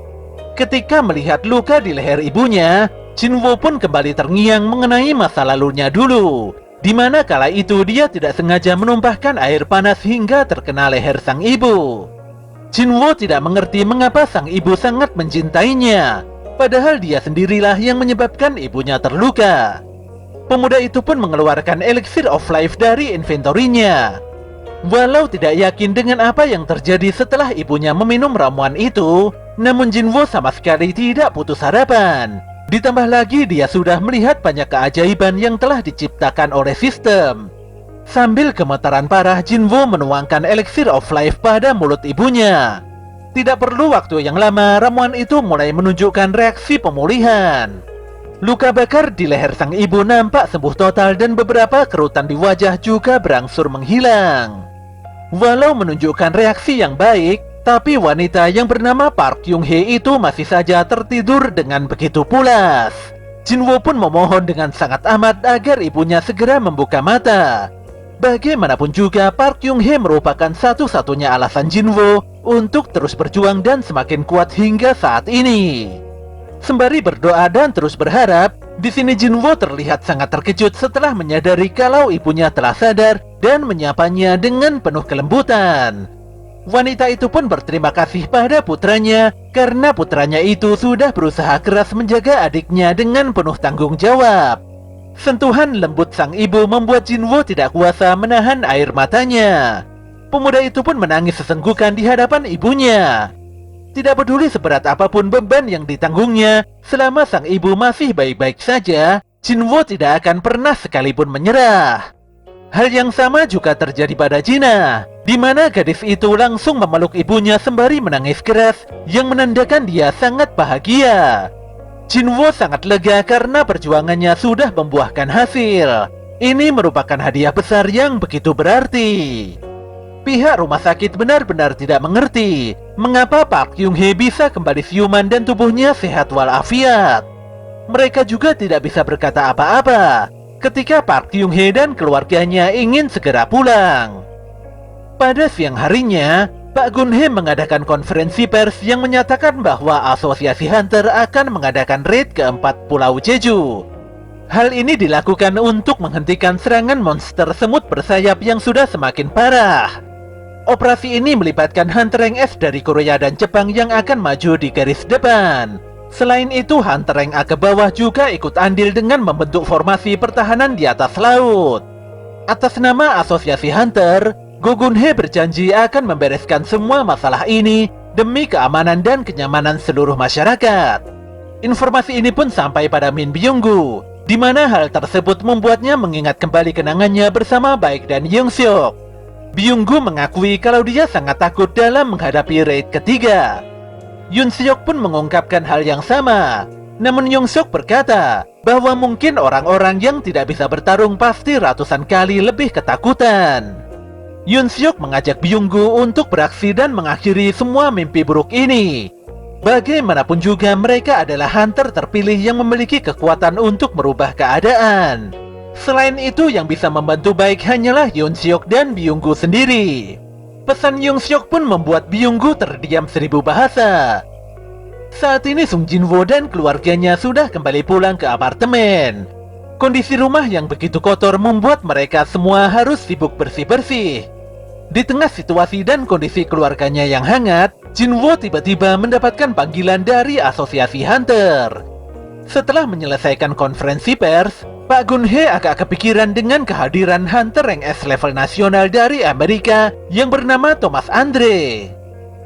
Ketika melihat luka di leher ibunya, Jinwoo pun kembali terngiang mengenai masa lalunya dulu, di mana kala itu dia tidak sengaja menumpahkan air panas hingga terkena leher sang ibu. Jinwoo tidak mengerti mengapa sang ibu sangat mencintainya, padahal dia sendirilah yang menyebabkan ibunya terluka. Pemuda itu pun mengeluarkan Elixir of Life dari inventorinya. Walau tidak yakin dengan apa yang terjadi setelah ibunya meminum ramuan itu, namun Jinwoo sama sekali tidak putus harapan. Ditambah lagi dia sudah melihat banyak keajaiban yang telah diciptakan oleh sistem. Sambil gemetaran parah, Jinwo menuangkan Elixir of Life pada mulut ibunya. Tidak perlu waktu yang lama, ramuan itu mulai menunjukkan reaksi pemulihan. Luka bakar di leher sang ibu nampak sembuh total dan beberapa kerutan di wajah juga berangsur menghilang. Walau menunjukkan reaksi yang baik, tapi wanita yang bernama Park Kyung-hee itu masih saja tertidur dengan begitu pulas. Jinwo pun memohon dengan sangat amat agar ibunya segera membuka mata. Bagaimanapun juga, Park Kyung-hee merupakan satu-satunya alasan Jinwo untuk terus berjuang dan semakin kuat hingga saat ini. Sembari berdoa dan terus berharap, di sini Jinwo terlihat sangat terkejut setelah menyadari kalau ibunya telah sadar dan menyapanya dengan penuh kelembutan. Wanita itu pun berterima kasih pada putranya karena putranya itu sudah berusaha keras menjaga adiknya dengan penuh tanggung jawab. Sentuhan lembut sang ibu membuat Jinwo tidak kuasa menahan air matanya. Pemuda itu pun menangis sesenggukan di hadapan ibunya. Tidak peduli seberat apapun beban yang ditanggungnya, selama sang ibu masih baik-baik saja, Jinwo tidak akan pernah sekalipun menyerah. Hal yang sama juga terjadi pada Jina, di mana gadis itu langsung memeluk ibunya sembari menangis keras yang menandakan dia sangat bahagia. Jinwo sangat lega karena perjuangannya sudah membuahkan hasil. Ini merupakan hadiah besar yang begitu berarti. Pihak rumah sakit benar-benar tidak mengerti mengapa Park Kyung-hee bisa kembali siuman dan tubuhnya sehat walafiat. Mereka juga tidak bisa berkata apa-apa ketika Park Kyung-hee dan keluarganya ingin segera pulang. Pada siang harinya, Pak Gun-hee mengadakan konferensi pers yang menyatakan bahwa Asosiasi Hunter akan mengadakan raid ke-4 Pulau Jeju. Hal ini dilakukan untuk menghentikan serangan monster semut bersayap yang sudah semakin parah. Operasi ini melibatkan Hunter Rank S dari Korea dan Jepang yang akan maju di garis depan. Selain itu, Hunter Rank A ke bawah juga ikut andil dengan membentuk formasi pertahanan di atas laut. Atas nama Asosiasi Hunter, Go Gun-hee berjanji akan membereskan semua masalah ini demi keamanan dan kenyamanan seluruh masyarakat. Informasi ini pun sampai pada Min Byung-gu, di mana hal tersebut membuatnya mengingat kembali kenangannya bersama Baek dan Young-seok. Byung-gu mengakui kalau dia sangat takut dalam menghadapi raid ketiga. Yoon-seok pun mengungkapkan hal yang sama. Namun Young-seok berkata bahwa mungkin orang-orang yang tidak bisa bertarung pasti ratusan kali lebih ketakutan. Yoon-seok mengajak Byung-gu untuk beraksi dan mengakhiri semua mimpi buruk ini. Bagaimanapun juga mereka adalah hunter terpilih yang memiliki kekuatan untuk merubah keadaan. Selain itu, yang bisa membantu baik hanyalah Yoon-seok dan Byung-gu sendiri. Pesan Young-seok pun membuat Byung-gu terdiam 1000 bahasa. Saat ini Sung Jinwo dan keluarganya sudah kembali pulang ke apartemen. Kondisi rumah yang begitu kotor membuat mereka semua harus sibuk bersih-bersih. Di tengah situasi dan kondisi keluarganya yang hangat, Jinwo tiba-tiba mendapatkan panggilan dari Asosiasi Hunter. Setelah menyelesaikan konferensi pers, Pak Gun-hee agak kepikiran dengan kehadiran Hunter Rank S level nasional dari Amerika yang bernama Thomas Andre.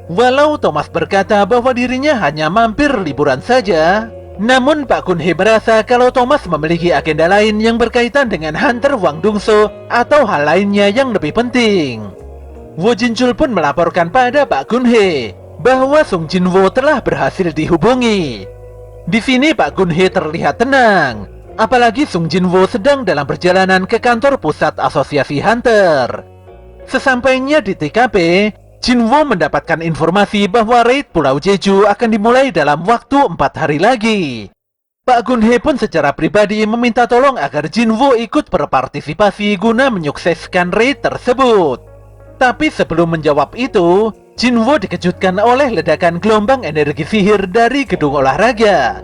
Walau Thomas berkata bahwa dirinya hanya mampir liburan saja, namun Pak Gun-hee merasa kalau Thomas memiliki agenda lain yang berkaitan dengan Hunter Wang Dungso atau hal lainnya yang lebih penting. Wo Jinchul pun melaporkan pada Pak Gun-hee bahwa Sung Jinwo telah berhasil dihubungi. Di sini Pak Gun-hee terlihat tenang, apalagi Sung Jinwo sedang dalam perjalanan ke kantor pusat Asosiasi Hunter. Sesampainya di TKP, Jinwo mendapatkan informasi bahwa raid Pulau Jeju akan dimulai dalam waktu 4 hari lagi. Pak Gun-hee pun secara pribadi meminta tolong agar Jinwo ikut berpartisipasi guna menyukseskan raid tersebut. Tapi sebelum menjawab itu, Jinwo dikejutkan oleh ledakan gelombang energi sihir dari gedung olahraga.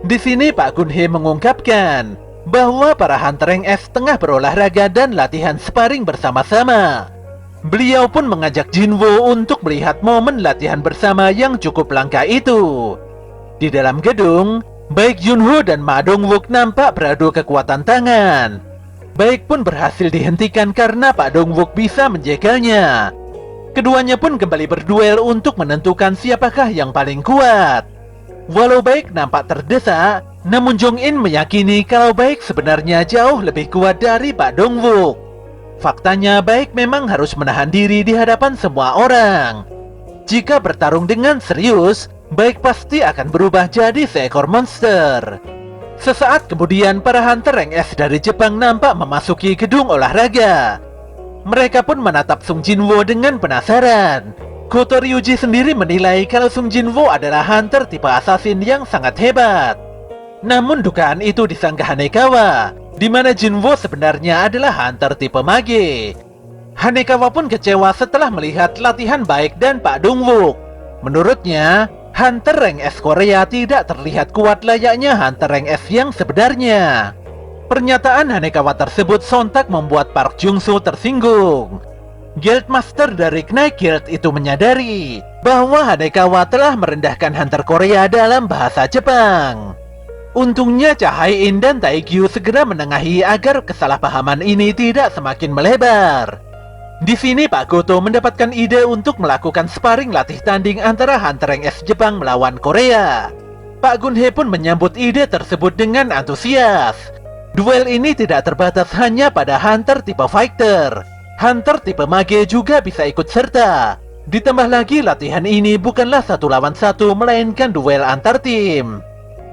Di sini Pak Gun-hee mengungkapkan bahwa para Hunter Rank S tengah berolahraga dan latihan sparring bersama-sama. Beliau pun mengajak Jinwo untuk melihat momen latihan bersama yang cukup langka itu. Di dalam gedung, baik Yunho dan Ma Dong-wook nampak beradu kekuatan tangan. Baek pun berhasil dihentikan karena Pak Dong-wook bisa menjegalnya. Keduanya pun kembali berduel untuk menentukan siapakah yang paling kuat. Walau Baek nampak terdesak, Namun Jong-in meyakini kalau Baek sebenarnya jauh lebih kuat dari Pak Dongwook. Faktanya Baek memang harus menahan diri di hadapan semua orang. Jika bertarung dengan serius, Baek pasti akan berubah jadi seekor monster. Sesaat kemudian para hunter rank S dari Jepang nampak memasuki gedung olahraga. Mereka pun menatap Sung Jinwoo dengan penasaran. Goto Ryuji sendiri menilai kalau Sung Jinwoo adalah hunter tipe assassin yang sangat hebat. Namun dugaan itu disangka Hanekawa, di mana Jinwoo sebenarnya adalah hunter tipe mage. Hanekawa pun kecewa setelah melihat latihan Baek dan Pak Dongwook. Menurutnya, hunter rank S Korea tidak terlihat kuat layaknya hunter rank S yang sebenarnya. Pernyataan Hanekawa tersebut sontak membuat Park Jung-soo tersinggung. Guildmaster dari Knight Guild itu menyadari bahwa Hanekawa telah merendahkan hunter Korea dalam bahasa Jepang. Untungnya Cha Hae-in dan Taegyu segera menengahi agar kesalahpahaman ini tidak semakin melebar. Di sini Pak Goto mendapatkan ide untuk melakukan sparring latih tanding antara hunter rank S Jepang melawan Korea. Pak Gun-hye pun menyambut ide tersebut dengan antusias. Duel ini tidak terbatas hanya pada hunter tipe fighter. Hunter tipe mage juga bisa ikut serta. Ditambah lagi latihan ini bukanlah 1 lawan 1 melainkan duel antar tim.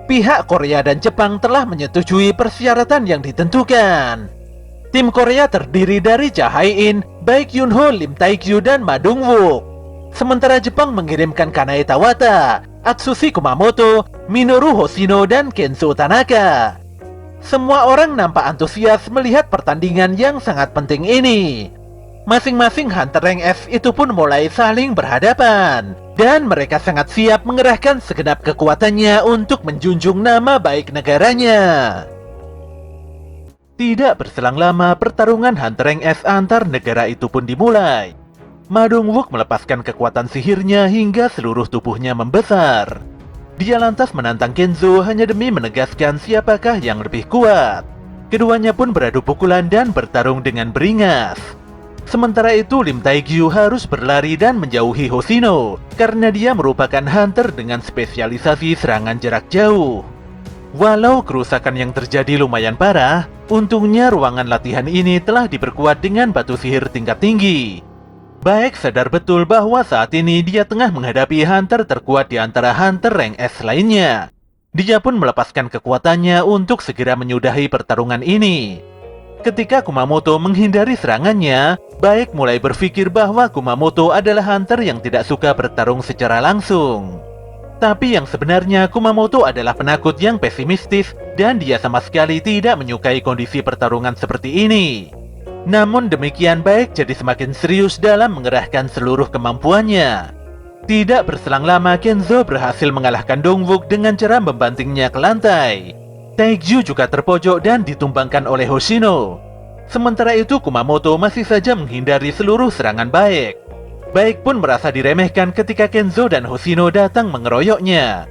Pihak Korea dan Jepang telah menyetujui persyaratan yang ditentukan. Tim Korea terdiri dari Cha Hae-in, Baek Yunho, Lim Taegyu, dan Ma Dongwook. Sementara Jepang mengirimkan Kanae Tawata, Atsushi Kumamoto, Minoru Hoshino, dan Kenzo Tanaka. Semua orang nampak antusias melihat pertandingan yang sangat penting ini. Masing-masing hunter rank S itu pun mulai saling berhadapan. Dan mereka sangat siap mengerahkan segenap kekuatannya untuk menjunjung nama baik negaranya. Tidak berselang lama, pertarungan hunter rank S antar negara itu pun dimulai. Ma Dongwook melepaskan kekuatan sihirnya hingga seluruh tubuhnya membesar. Dia lantas menantang Kenzo hanya demi menegaskan siapakah yang lebih kuat. Keduanya pun beradu pukulan dan bertarung dengan beringas. Sementara itu Lim Taegyu harus berlari dan menjauhi Hoshino karena dia merupakan hunter dengan spesialisasi serangan jarak jauh. Walau kerusakan yang terjadi lumayan parah, untungnya ruangan latihan ini telah diperkuat dengan batu sihir tingkat tinggi. Baek sadar betul bahwa saat ini dia tengah menghadapi hunter terkuat di antara hunter rank S lainnya. Dia pun melepaskan kekuatannya untuk segera menyudahi pertarungan ini. Ketika Kumamoto menghindari serangannya, Baek mulai berpikir bahwa Kumamoto adalah hunter yang tidak suka bertarung secara langsung. Tapi yang sebenarnya Kumamoto adalah penakut yang pesimistis dan dia sama sekali tidak menyukai kondisi pertarungan seperti ini. Namun demikian Baek jadi semakin serius dalam mengerahkan seluruh kemampuannya. Tidak berselang lama Kenzo berhasil mengalahkan Dongwook dengan cara membantingnya ke lantai. Taegyu juga terpojok dan ditumbangkan oleh Hoshino. Sementara itu Kumamoto masih saja menghindari seluruh serangan Baek. Baek pun merasa diremehkan ketika Kenzo dan Hoshino datang mengeroyoknya.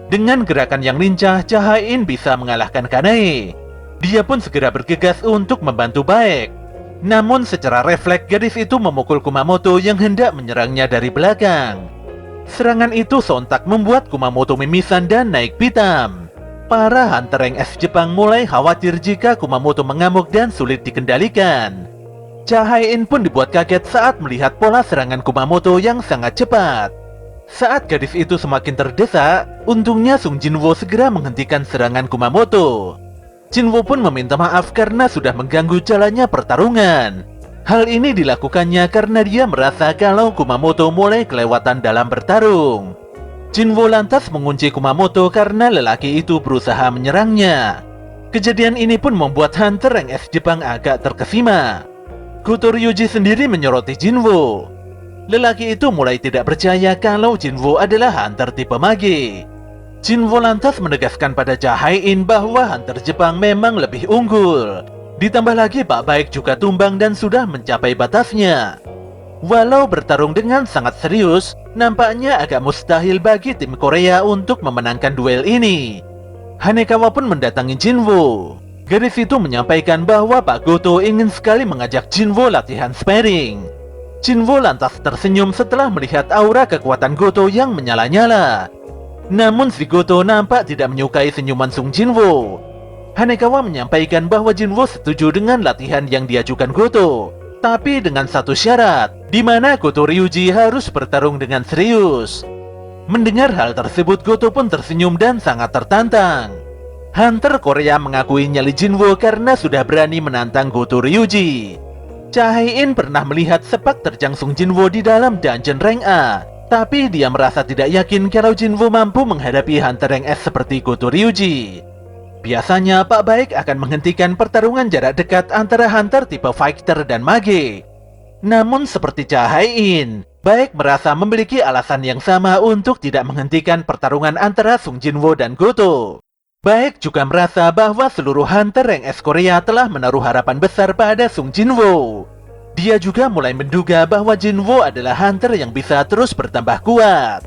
Dengan gerakan yang lincah, Cha Hae-in bisa mengalahkan Kanae. Dia pun segera bergegas untuk membantu Baek. Namun secara refleks gadis itu memukul Kumamoto yang hendak menyerangnya dari belakang. Serangan itu sontak membuat Kumamoto mimisan dan naik pitam. Para hunter rank S Jepang mulai khawatir jika Kumamoto mengamuk dan sulit dikendalikan. Cha Hae-in pun dibuat kaget saat melihat pola serangan Kumamoto yang sangat cepat. Saat gadis itu semakin terdesak, untungnya Sung Jinwoo segera menghentikan serangan Kumamoto. Jinwoo pun meminta maaf karena sudah mengganggu jalannya pertarungan. Hal ini dilakukannya karena dia merasa kalau Kumamoto mulai kelewatan dalam bertarung. Jinwoo lantas mengunci Kumamoto karena lelaki itu berusaha menyerangnya. Kejadian ini pun membuat hunter rank S Jepang agak terkesima. Goto Ryuji sendiri menyoroti Jinwoo. Lelaki itu mulai tidak percaya kalau Jinwoo adalah hunter tipe mage. Jinwoo lantas menegaskan pada Cha Hae-in bahwa hunter Jepang memang lebih unggul. Ditambah lagi Pak Baek juga tumbang dan sudah mencapai batasnya. Walau bertarung dengan sangat serius, nampaknya agak mustahil bagi tim Korea untuk memenangkan duel ini. Hanekawa pun mendatangi Jinwoo. Gadis itu menyampaikan bahwa Pak Goto ingin sekali mengajak Jinwoo latihan sparring. Jinwoo lantas tersenyum setelah melihat aura kekuatan Goto yang menyala-nyala. Namun si Goto nampak tidak menyukai senyuman Sung Jinwoo. Hanekawa menyampaikan bahwa Jinwoo setuju dengan latihan yang diajukan Goto, tapi dengan satu syarat, di mana Goto Ryuji harus bertarung dengan serius. Mendengar hal tersebut, Goto pun tersenyum dan sangat tertantang. Hunter Korea mengakui nyali Jinwoo karena sudah berani menantang Goto Ryuji. Cha Hae-in pernah melihat sepak terjang Sung Jinwoo di dalam dungeon rank A, tapi dia merasa tidak yakin kalau Jinwoo mampu menghadapi Hunter rank S seperti Goto Ryuji. Biasanya Pak Baek akan menghentikan pertarungan jarak dekat antara Hunter tipe Fighter dan Mage. Namun seperti Cha Hae-in, Baek merasa memiliki alasan yang sama untuk tidak menghentikan pertarungan antara Sung Jinwoo dan Goto. Baek juga merasa bahwa seluruh Hunter rank S Korea telah menaruh harapan besar pada Sung Jinwoo. Dia juga mulai menduga bahwa Jinwoo adalah Hunter yang bisa terus bertambah kuat.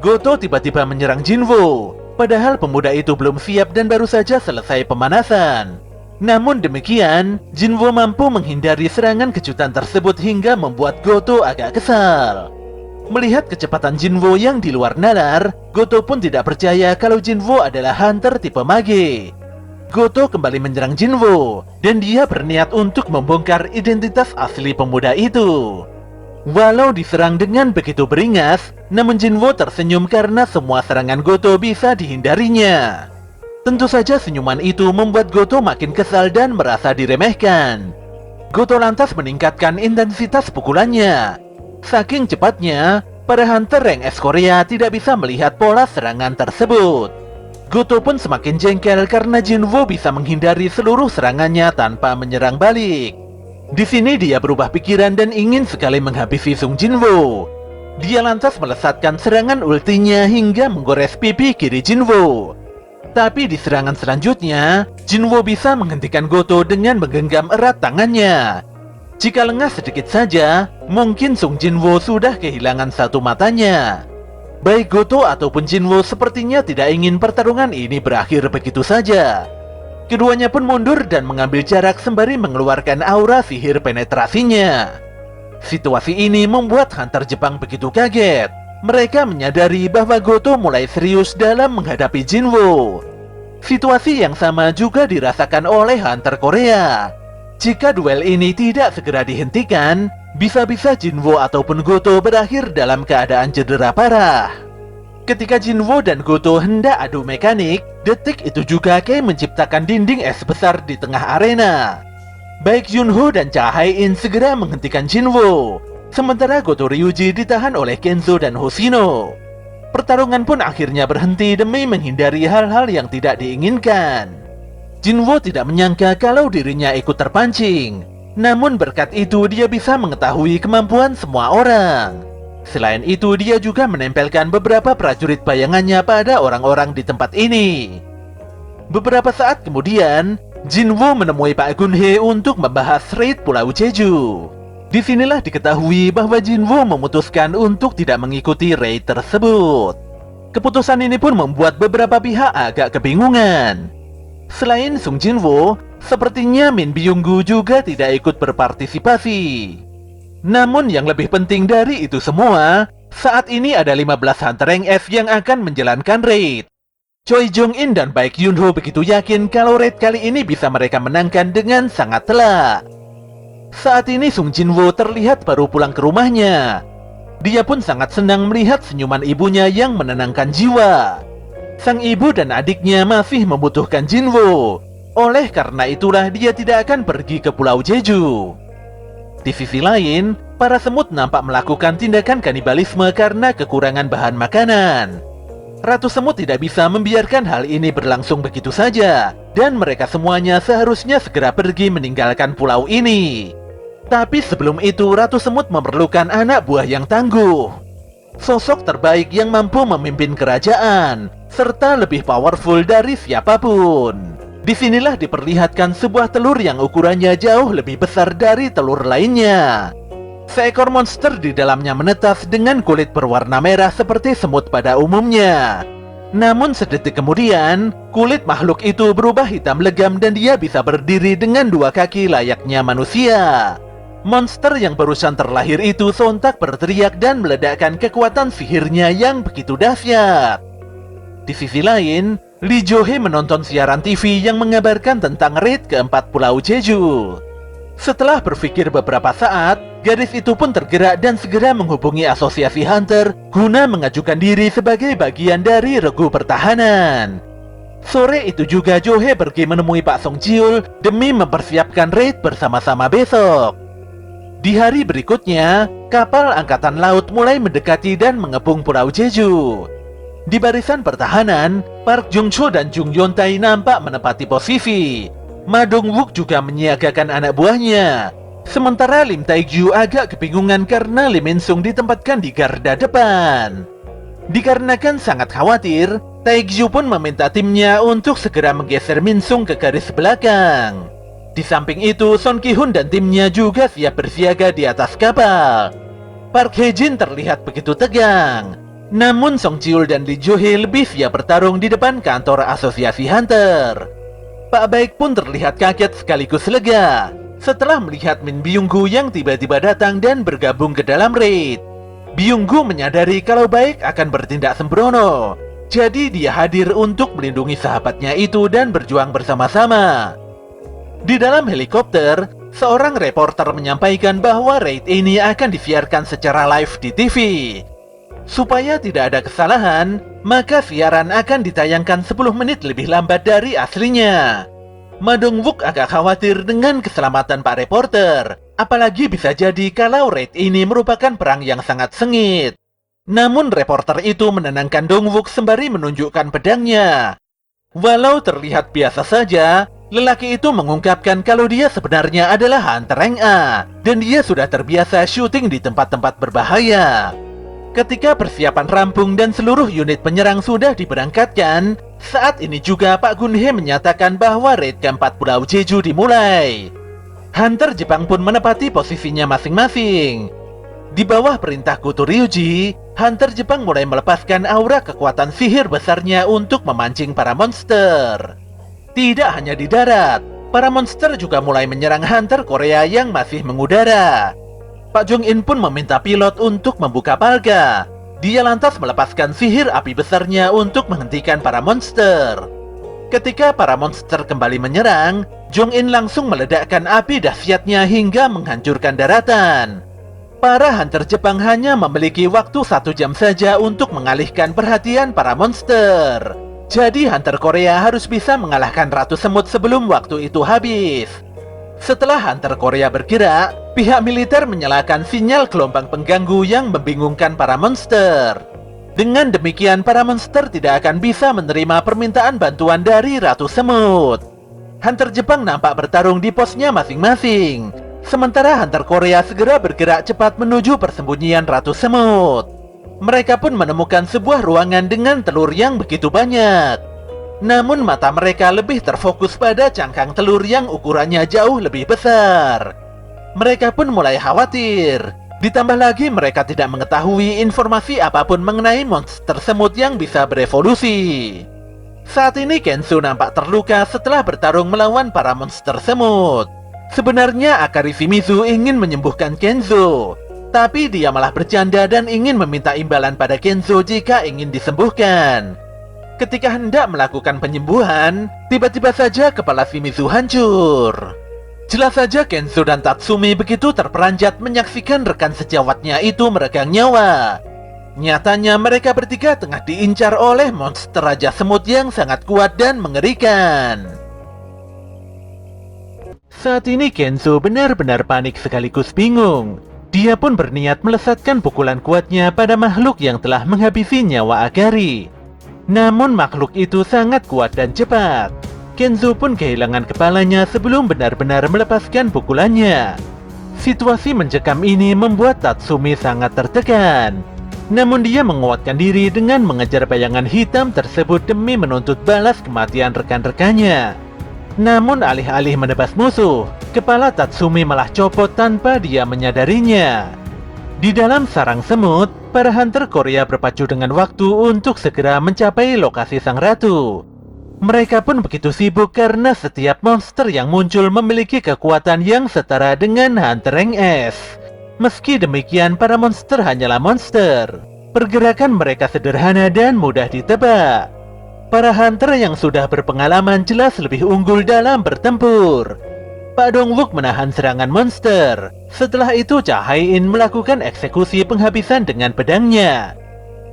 Goto tiba-tiba menyerang Jinwoo, padahal pemuda itu belum siap dan baru saja selesai pemanasan. Namun demikian, Jinwoo mampu menghindari serangan kejutan tersebut hingga membuat Goto agak kesal. Melihat kecepatan Jinwoo yang di luar nalar, Goto pun tidak percaya kalau Jinwoo adalah Hunter tipe Mage. Goto kembali menyerang Jinwoo, dan dia berniat untuk membongkar identitas asli pemuda itu. Walau diserang dengan begitu beringas, namun Jinwoo tersenyum karena semua serangan Goto bisa dihindarinya. Tentu saja senyuman itu membuat Goto makin kesal dan merasa diremehkan. Goto lantas meningkatkan intensitas pukulannya. Saking cepatnya, para Hunter rank S Korea tidak bisa melihat pola serangan tersebut. Goto pun semakin jengkel karena Jinwoo bisa menghindari seluruh serangannya tanpa menyerang balik. Di sini dia berubah pikiran dan ingin sekali menghabisi Sung Jinwoo. Dia lantas melesatkan serangan ultinya hingga menggores pipi kiri Jinwoo. Tapi di serangan selanjutnya, Jinwoo bisa menghentikan Goto dengan menggenggam erat tangannya. Jika lengah sedikit saja, mungkin Sung Jinwoo sudah kehilangan satu matanya. Baik Goto ataupun Jinwoo sepertinya tidak ingin pertarungan ini berakhir begitu saja. Keduanya pun mundur dan mengambil jarak sembari mengeluarkan aura sihir penetrasinya. Situasi ini membuat Hunter Jepang begitu kaget. Mereka menyadari bahwa Goto mulai serius dalam menghadapi Jinwoo. Situasi yang sama juga dirasakan oleh Hunter Korea. Jika duel ini tidak segera dihentikan, bisa-bisa Jinwoo ataupun Goto berakhir dalam keadaan cedera parah. Ketika Jinwoo dan Goto hendak adu mekanik, detik itu juga Kei menciptakan dinding es besar di tengah arena. Baik Yunho dan Cha Hae-in segera menghentikan Jinwoo, sementara Goto Ryuji ditahan oleh Kenzo dan Hoshino. Pertarungan pun akhirnya berhenti demi menghindari hal-hal yang tidak diinginkan. Jinwoo tidak menyangka kalau dirinya ikut terpancing. Namun berkat itu dia bisa mengetahui kemampuan semua orang. Selain itu dia juga menempelkan beberapa prajurit bayangannya pada orang-orang di tempat ini. Beberapa saat kemudian, Jinwoo menemui Pak Gunhye untuk membahas raid Pulau Jeju. Disinilah diketahui bahwa Jinwoo memutuskan untuk tidak mengikuti raid tersebut. Keputusan ini pun membuat beberapa pihak agak kebingungan. Selain Sung Jinwoo, sepertinya Min Byung-gu juga tidak ikut berpartisipasi. Namun yang lebih penting dari itu semua, saat ini ada 15 Hunter rank F yang akan menjalankan raid. Choi Jong-in dan Baek Yunho begitu yakin kalau raid kali ini bisa mereka menangkan dengan sangat telak. Saat ini Sung Jinwoo terlihat baru pulang ke rumahnya. Dia pun sangat senang melihat senyuman ibunya yang menenangkan jiwa. Sang ibu dan adiknya masih membutuhkan Jinwoo. Oleh karena itulah dia tidak akan pergi ke Pulau Jeju. Di sisi lain, para semut nampak melakukan tindakan kanibalisme karena kekurangan bahan makanan. Ratu Semut tidak bisa membiarkan hal ini berlangsung begitu saja, dan mereka semuanya seharusnya segera pergi meninggalkan pulau ini. Tapi sebelum itu, Ratu Semut memerlukan anak buah yang tangguh. Sosok terbaik yang mampu memimpin kerajaan, serta lebih powerful dari siapapun. Disinilah diperlihatkan sebuah telur yang ukurannya jauh lebih besar dari telur lainnya. Seekor monster di dalamnya menetas dengan kulit berwarna merah seperti semut pada umumnya. Namun sedetik kemudian, kulit makhluk itu berubah hitam legam dan dia bisa berdiri dengan dua kaki layaknya manusia. Monster yang barusan terlahir itu sontak berteriak dan meledakkan kekuatan sihirnya yang begitu dahsyat. Di sisi lain, Lee Jo-hee menonton siaran TV yang mengabarkan tentang raid ke-4 Pulau Jeju. Setelah berpikir beberapa saat, gadis itu pun tergerak dan segera menghubungi asosiasi Hunter guna mengajukan diri sebagai bagian dari regu pertahanan. Sore itu juga Jo-hee pergi menemui Pak Song Jiul demi mempersiapkan raid bersama-sama besok. Di hari berikutnya, kapal angkatan laut mulai mendekati dan mengepung Pulau Jeju. Di barisan pertahanan, Park Jung-cho dan Jung Yeon-tae nampak menempati posisi. Ma Dong-wook juga menyiagakan anak buahnya. Sementara Lim Tae-gyu agak kebingungan karena Lee Min-sung ditempatkan di garda depan. Dikarenakan sangat khawatir, Tae-gyu pun meminta timnya untuk segera menggeser Min-sung ke garis belakang. Di samping itu, Son Ki-hun dan timnya juga siap bersiaga di atas kapal. Park Hae-jin terlihat begitu tegang. Namun Song Jiul dan Lee Jo-hee lebih siap bertarung di depan kantor asosiasi Hunter. Pak Baek pun terlihat kaget sekaligus lega setelah melihat Min Byung-gu yang tiba-tiba datang dan bergabung ke dalam raid. Byung-gu menyadari kalau Baek akan bertindak sembrono, jadi dia hadir untuk melindungi sahabatnya itu dan berjuang bersama-sama. Di dalam helikopter, seorang reporter menyampaikan bahwa raid ini akan disiarkan secara live di TV. Supaya tidak ada kesalahan, maka siaran akan ditayangkan 10 menit lebih lambat dari aslinya. Ma Dong-wook agak khawatir dengan keselamatan Pak Reporter, apalagi bisa jadi kalau raid ini merupakan perang yang sangat sengit. Namun reporter itu menenangkan Dong-wook sembari menunjukkan pedangnya. Walau terlihat biasa saja, lelaki itu mengungkapkan kalau dia sebenarnya adalah Hunter Rank A, dan dia sudah terbiasa syuting di tempat-tempat berbahaya. Ketika persiapan rampung dan seluruh unit penyerang sudah diberangkatkan, saat ini juga Pak Gun-hee menyatakan bahwa raid ke-4 Pulau Jeju dimulai. Hunter Jepang pun menepati posisinya masing-masing. Di bawah perintah Kuto Ryuji, Hunter Jepang mulai melepaskan aura kekuatan sihir besarnya untuk memancing para monster. Tidak hanya di darat, para monster juga mulai menyerang Hunter Korea yang masih mengudara. Pak Jong-in pun meminta pilot untuk membuka palga. Dia lantas melepaskan sihir api besarnya untuk menghentikan para monster. Ketika para monster kembali menyerang, Jong-in langsung meledakkan api dahsyatnya hingga menghancurkan daratan. Para hunter Jepang hanya memiliki waktu 1 jam saja untuk mengalihkan perhatian para monster. Jadi hunter Korea harus bisa mengalahkan Ratu Semut sebelum waktu itu habis. Setelah Hunter Korea bergerak, pihak militer menyalakan sinyal gelombang pengganggu yang membingungkan para monster. Dengan demikian, para monster tidak akan bisa menerima permintaan bantuan dari Ratu Semut. Hunter Jepang nampak bertarung di posnya masing-masing. Sementara Hunter Korea segera bergerak cepat menuju persembunyian Ratu Semut. Mereka pun menemukan sebuah ruangan dengan telur yang begitu banyak. Namun mata mereka lebih terfokus pada cangkang telur yang ukurannya jauh lebih besar. Mereka pun mulai khawatir. Ditambah lagi mereka tidak mengetahui informasi apapun mengenai monster semut yang bisa berevolusi. Saat ini Kenzo nampak terluka setelah bertarung melawan para monster semut. Sebenarnya Akari Shimizu ingin menyembuhkan Kenzo, tapi dia malah bercanda dan ingin meminta imbalan pada Kenzo jika ingin disembuhkan. Ketika hendak melakukan penyembuhan, tiba-tiba saja kepala Shimizu hancur. Jelas saja Kenzo dan Tatsumi begitu terperanjat menyaksikan rekan sejawatnya itu meregang nyawa. Nyatanya mereka bertiga tengah diincar oleh monster Raja Semut yang sangat kuat dan mengerikan. Saat ini Kenzo benar-benar panik sekaligus bingung. Dia pun berniat melesatkan pukulan kuatnya pada makhluk yang telah menghabisi nyawa Akari. Namun makhluk itu sangat kuat dan cepat. Kenzo pun kehilangan kepalanya sebelum benar-benar melepaskan pukulannya. Situasi mencekam ini membuat Tatsumi sangat tertekan. Namun dia menguatkan diri dengan mengejar bayangan hitam tersebut demi menuntut balas kematian rekan-rekannya. Namun alih-alih menebas musuh, kepala Tatsumi malah copot tanpa dia menyadarinya. Di dalam sarang semut, para hunter Korea berpacu dengan waktu untuk segera mencapai lokasi sang ratu. Mereka pun begitu sibuk karena setiap monster yang muncul memiliki kekuatan yang setara dengan Hunter Rank S. Meski demikian, para monster hanyalah monster. Pergerakan mereka sederhana dan mudah ditebak. Para hunter yang sudah berpengalaman jelas lebih unggul dalam bertempur. Pak Dongwook menahan serangan monster. Setelah itu Cha Hai-in melakukan eksekusi penghabisan dengan pedangnya.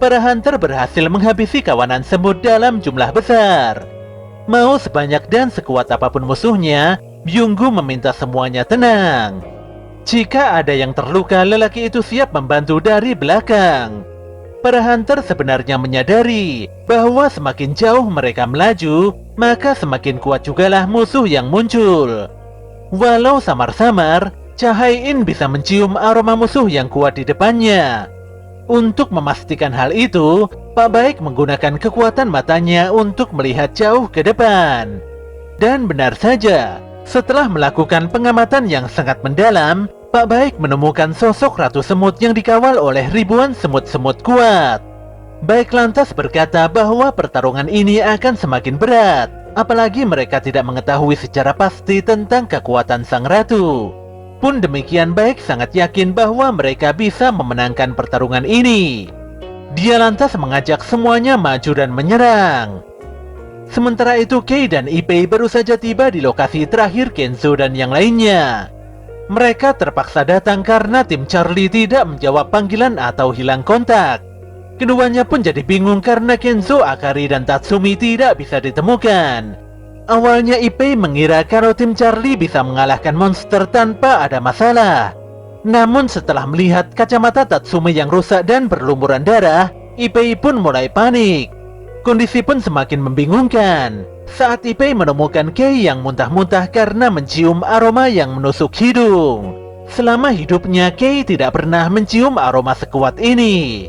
Para hunter berhasil menghabisi kawanan semut dalam jumlah besar. Mau sebanyak dan sekuat apapun musuhnya, Byung-gu meminta semuanya tenang. Jika ada yang terluka, lelaki itu siap membantu dari belakang. Para hunter sebenarnya menyadari bahwa semakin jauh mereka melaju, maka semakin kuat jugalah musuh yang muncul. Walau samar-samar, Cha Hai-in bisa mencium aroma musuh yang kuat di depannya. Untuk memastikan hal itu, Pak Baik menggunakan kekuatan matanya untuk melihat jauh ke depan. Dan benar saja, setelah melakukan pengamatan yang sangat mendalam, Pak Baik menemukan sosok Ratu Semut yang dikawal oleh ribuan semut-semut kuat. Baik lantas berkata bahwa pertarungan ini akan semakin berat, apalagi mereka tidak mengetahui secara pasti tentang kekuatan sang ratu. Pun demikian, Baik sangat yakin bahwa mereka bisa memenangkan pertarungan ini. Dia lantas mengajak semuanya maju dan menyerang. Sementara itu, Kei dan Ipei baru saja tiba di lokasi terakhir Kenzo dan yang lainnya. Mereka terpaksa datang karena tim Charlie tidak menjawab panggilan atau hilang kontak. Keduanya pun jadi bingung karena Kenzo, Akari, dan Tatsumi tidak bisa ditemukan. Awalnya Ipei mengira kalau tim Charlie bisa mengalahkan monster tanpa ada masalah. Namun setelah melihat kacamata Tatsumi yang rusak dan berlumuran darah, Ipei pun mulai panik. Kondisi pun semakin membingungkan saat Ipei menemukan Kei yang muntah-muntah karena mencium aroma yang menusuk hidung. Selama hidupnya, Kei tidak pernah mencium aroma sekuat ini.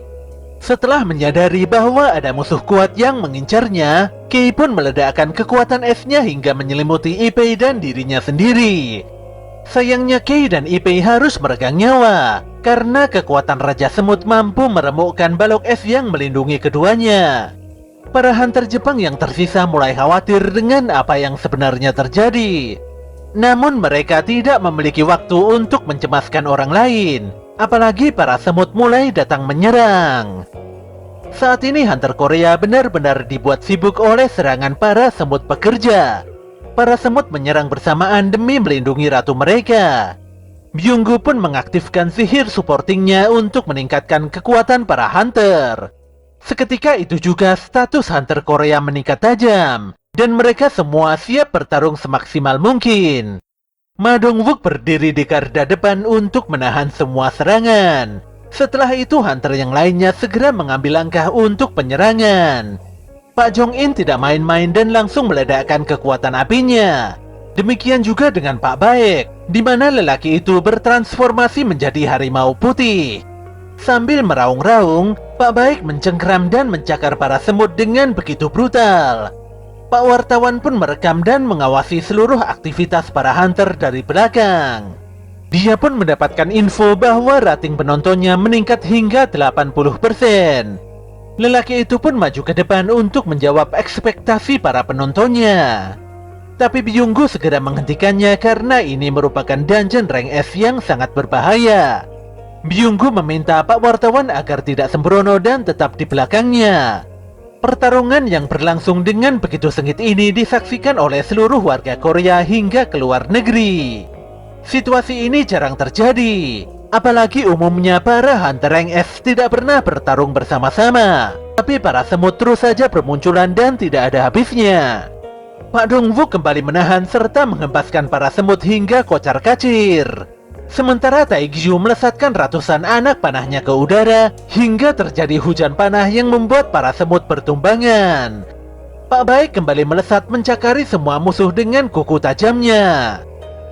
Setelah menyadari bahwa ada musuh kuat yang mengincarnya, Kei pun meledakkan kekuatan esnya hingga menyelimuti Ipei dan dirinya sendiri. Sayangnya Kei dan Ipei harus meregang nyawa karena kekuatan Raja Semut mampu meremukkan balok es yang melindungi keduanya. Para hunter Jepang yang tersisa mulai khawatir dengan apa yang sebenarnya terjadi. Namun mereka tidak memiliki waktu untuk mencemaskan orang lain. Apalagi para semut mulai datang menyerang. Saat ini hunter Korea benar-benar dibuat sibuk oleh serangan para semut pekerja. Para semut menyerang bersamaan demi melindungi ratu mereka. Byung-gu pun mengaktifkan sihir supportingnya untuk meningkatkan kekuatan para hunter. Seketika itu juga status hunter Korea meningkat tajam, dan mereka semua siap bertarung semaksimal mungkin. Ma Dongwook berdiri di garda depan untuk menahan semua serangan. Setelah itu hunter yang lainnya segera mengambil langkah untuk penyerangan. Pak Jong-in tidak main-main dan langsung meledakkan kekuatan apinya. Demikian juga dengan Pak Baek, di mana lelaki itu bertransformasi menjadi harimau putih. Sambil meraung-raung, Pak Baek mencengkeram dan mencakar para semut dengan begitu brutal. Pak wartawan pun merekam dan mengawasi seluruh aktivitas para hunter dari belakang. Dia pun mendapatkan info bahwa rating penontonnya meningkat hingga 80%. Lelaki itu pun maju ke depan untuk menjawab ekspektasi para penontonnya. Tapi Byung-gu segera menghentikannya karena ini merupakan dungeon rank S yang sangat berbahaya. Byung-gu meminta Pak wartawan agar tidak sembrono dan tetap di belakangnya. Pertarungan yang berlangsung dengan begitu sengit ini disaksikan oleh seluruh warga Korea hingga ke luar negeri. Situasi ini jarang terjadi, apalagi umumnya para hunter rank S tidak pernah bertarung bersama-sama. Tapi para semut terus saja bermunculan dan tidak ada habisnya. Pak Dongwook kembali menahan serta menghempaskan para semut hingga kocar-kacir. Sementara Taegyu melesatkan ratusan anak panahnya ke udara hingga terjadi hujan panah yang membuat para semut bertumbangan. Pak Baek kembali melesat mencakari semua musuh dengan kuku tajamnya.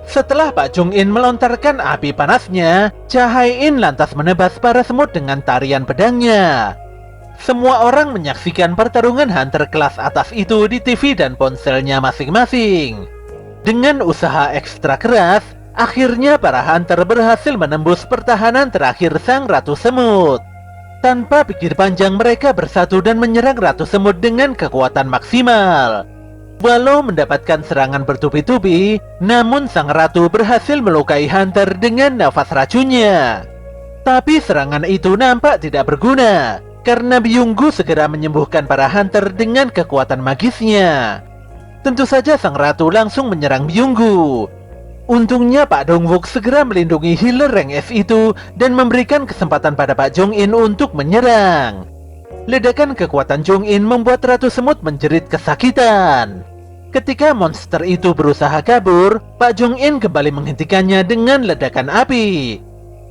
Setelah Pak Jong-in melontarkan api panasnya, Cha Hai-in lantas menebas para semut dengan tarian pedangnya. Semua orang menyaksikan pertarungan hunter kelas atas itu di TV dan ponselnya masing-masing. Dengan usaha ekstra keras, akhirnya para hunter berhasil menembus pertahanan terakhir sang Ratu Semut. Tanpa pikir panjang mereka bersatu dan menyerang Ratu Semut dengan kekuatan maksimal. Walau mendapatkan serangan bertubi-tubi, namun sang ratu berhasil melukai hunter dengan nafas racunnya. Tapi serangan itu nampak tidak berguna. karena Byunggu segera menyembuhkan para hunter dengan kekuatan magisnya. Tentu saja sang ratu langsung menyerang Byunggu. Untungnya Pak Dongwook segera melindungi healer rank S itu dan memberikan kesempatan pada Pak Jong-in untuk menyerang. Ledakan kekuatan Jong-in membuat Ratu Semut menjerit kesakitan. Ketika monster itu berusaha kabur, Pak Jong-in kembali menghentikannya dengan ledakan api.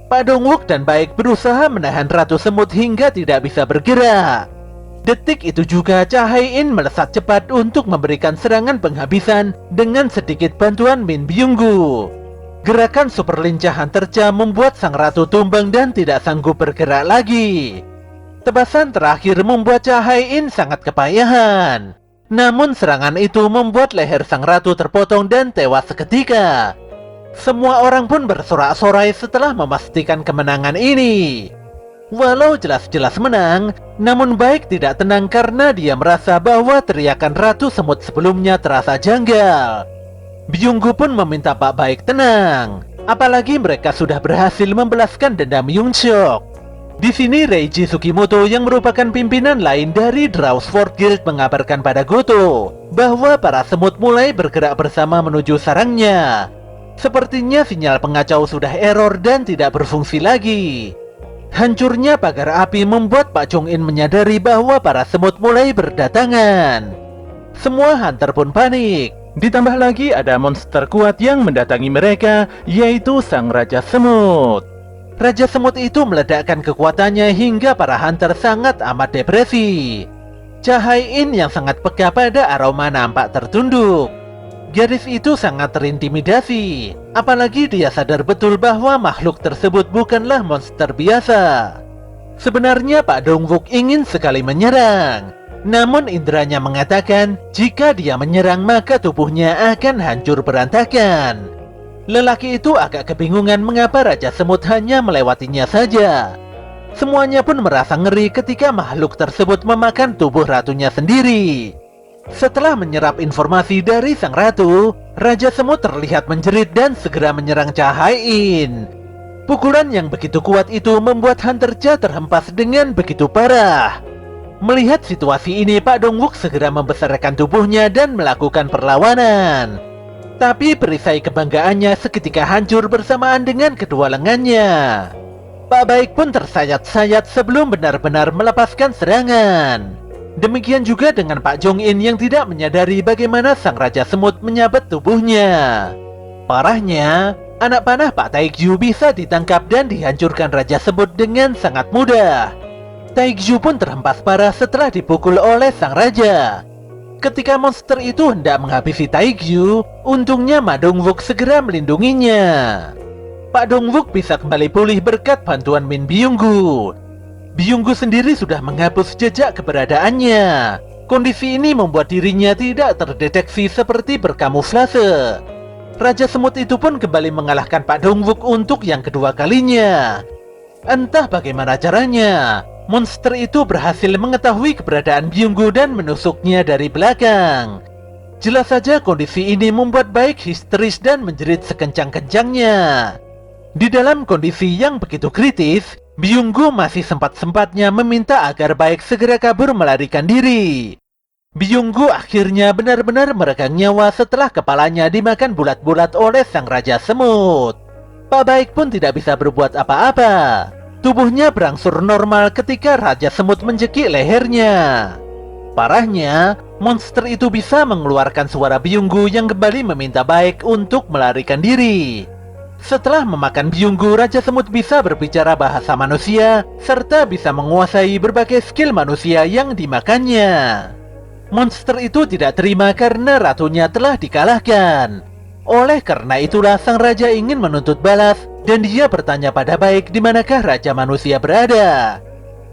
Pak Dongwook dan Baek berusaha menahan Ratu Semut hingga tidak bisa bergerak. Detik itu juga Chae-in melesat cepat untuk memberikan serangan penghabisan dengan sedikit bantuan Min Byunggu. Gerakan super lincah Hunter-cha membuat sang ratu tumbang dan tidak sanggup bergerak lagi. Tebasan terakhir membuat Chae-in sangat kepayahan. Namun serangan itu membuat leher sang ratu terpotong dan tewas seketika. Semua orang pun bersorak-sorai setelah memastikan kemenangan ini. Walau jelas-jelas menang, namun Baek tidak tenang karena dia merasa bahwa teriakan Ratu Semut sebelumnya terasa janggal. Byunggu pun meminta Pak Baek tenang, apalagi mereka sudah berhasil membalaskan dendam Yungshok. Di sini Reiji Tsukimoto yang merupakan pimpinan lain dari Draw Sword Guild mengabarkan pada Goto bahwa para semut mulai bergerak bersama menuju sarangnya. Sepertinya sinyal pengacau sudah error dan tidak berfungsi lagi. Hancurnya pagar api membuat Pak Jong-in menyadari bahwa para semut mulai berdatangan. Semua hunter pun panik. Ditambah lagi ada monster kuat yang mendatangi mereka, yaitu Sang Raja Semut. Raja Semut itu meledakkan kekuatannya hingga para hunter sangat amat depresi. Chae-in yang sangat peka pada aroma nampak tertunduk. Gadis itu sangat terintimidasi, apalagi dia sadar betul bahwa makhluk tersebut bukanlah monster biasa. Sebenarnya Pak Dongwook ingin sekali menyerang, namun inderanya mengatakan jika dia menyerang maka tubuhnya akan hancur berantakan. Lelaki itu agak kebingungan mengapa Raja Semut hanya melewatinya saja. Semuanya pun merasa ngeri ketika makhluk tersebut memakan tubuh ratunya sendiri. Setelah menyerap informasi dari sang ratu, Raja Semut terlihat menjerit dan segera menyerang Chae-in. Pukulan yang begitu kuat itu membuat Hunter-cha terhempas dengan begitu parah. Melihat situasi ini, Pak Dongwook segera membesarkan tubuhnya dan melakukan perlawanan. Tapi perisai kebanggaannya seketika hancur bersamaan dengan kedua lengannya. Pak Baek pun tersayat-sayat sebelum benar-benar melepaskan serangan. Demikian juga dengan Pak Jong-in yang tidak menyadari bagaimana sang Raja Semut menyabet tubuhnya. Parahnya, anak panah Pak Taekyu bisa ditangkap dan dihancurkan Raja Semut dengan sangat mudah. Taekyu pun terhempas parah setelah dipukul oleh sang Raja. Ketika monster itu hendak menghabisi Taekyu, untungnya Ma Dongwook segera melindunginya. Pak Dongwook bisa kembali pulih berkat bantuan Min Byunggu. Byunggu sendiri sudah menghapus jejak keberadaannya. Kondisi ini membuat dirinya tidak terdeteksi seperti berkamuflase. Raja Semut itu pun kembali mengalahkan Pak Dongwook untuk yang kedua kalinya. Entah bagaimana caranya, monster itu berhasil mengetahui keberadaan Byunggu dan menusuknya dari belakang. Jelas saja kondisi ini membuat Baek histeris dan menjerit sekencang-kencangnya. Di dalam kondisi yang begitu kritis, Byunggu masih sempat-sempatnya meminta agar Baek segera kabur melarikan diri. Byunggu akhirnya benar-benar meregang nyawa setelah kepalanya dimakan bulat-bulat oleh sang Raja Semut. Pak Baek pun tidak bisa berbuat apa-apa. Tubuhnya berangsur normal ketika Raja Semut mencekik lehernya. Parahnya, monster itu bisa mengeluarkan suara Byunggu yang kembali meminta Baek untuk melarikan diri. Setelah memakan Byunggu, Raja Semut bisa berbicara bahasa manusia, serta bisa menguasai berbagai skill manusia yang dimakannya. Monster itu tidak terima karena ratunya telah dikalahkan. Oleh karena itulah sang raja ingin menuntut balas, dan dia bertanya pada Baek di manakah Raja Manusia berada.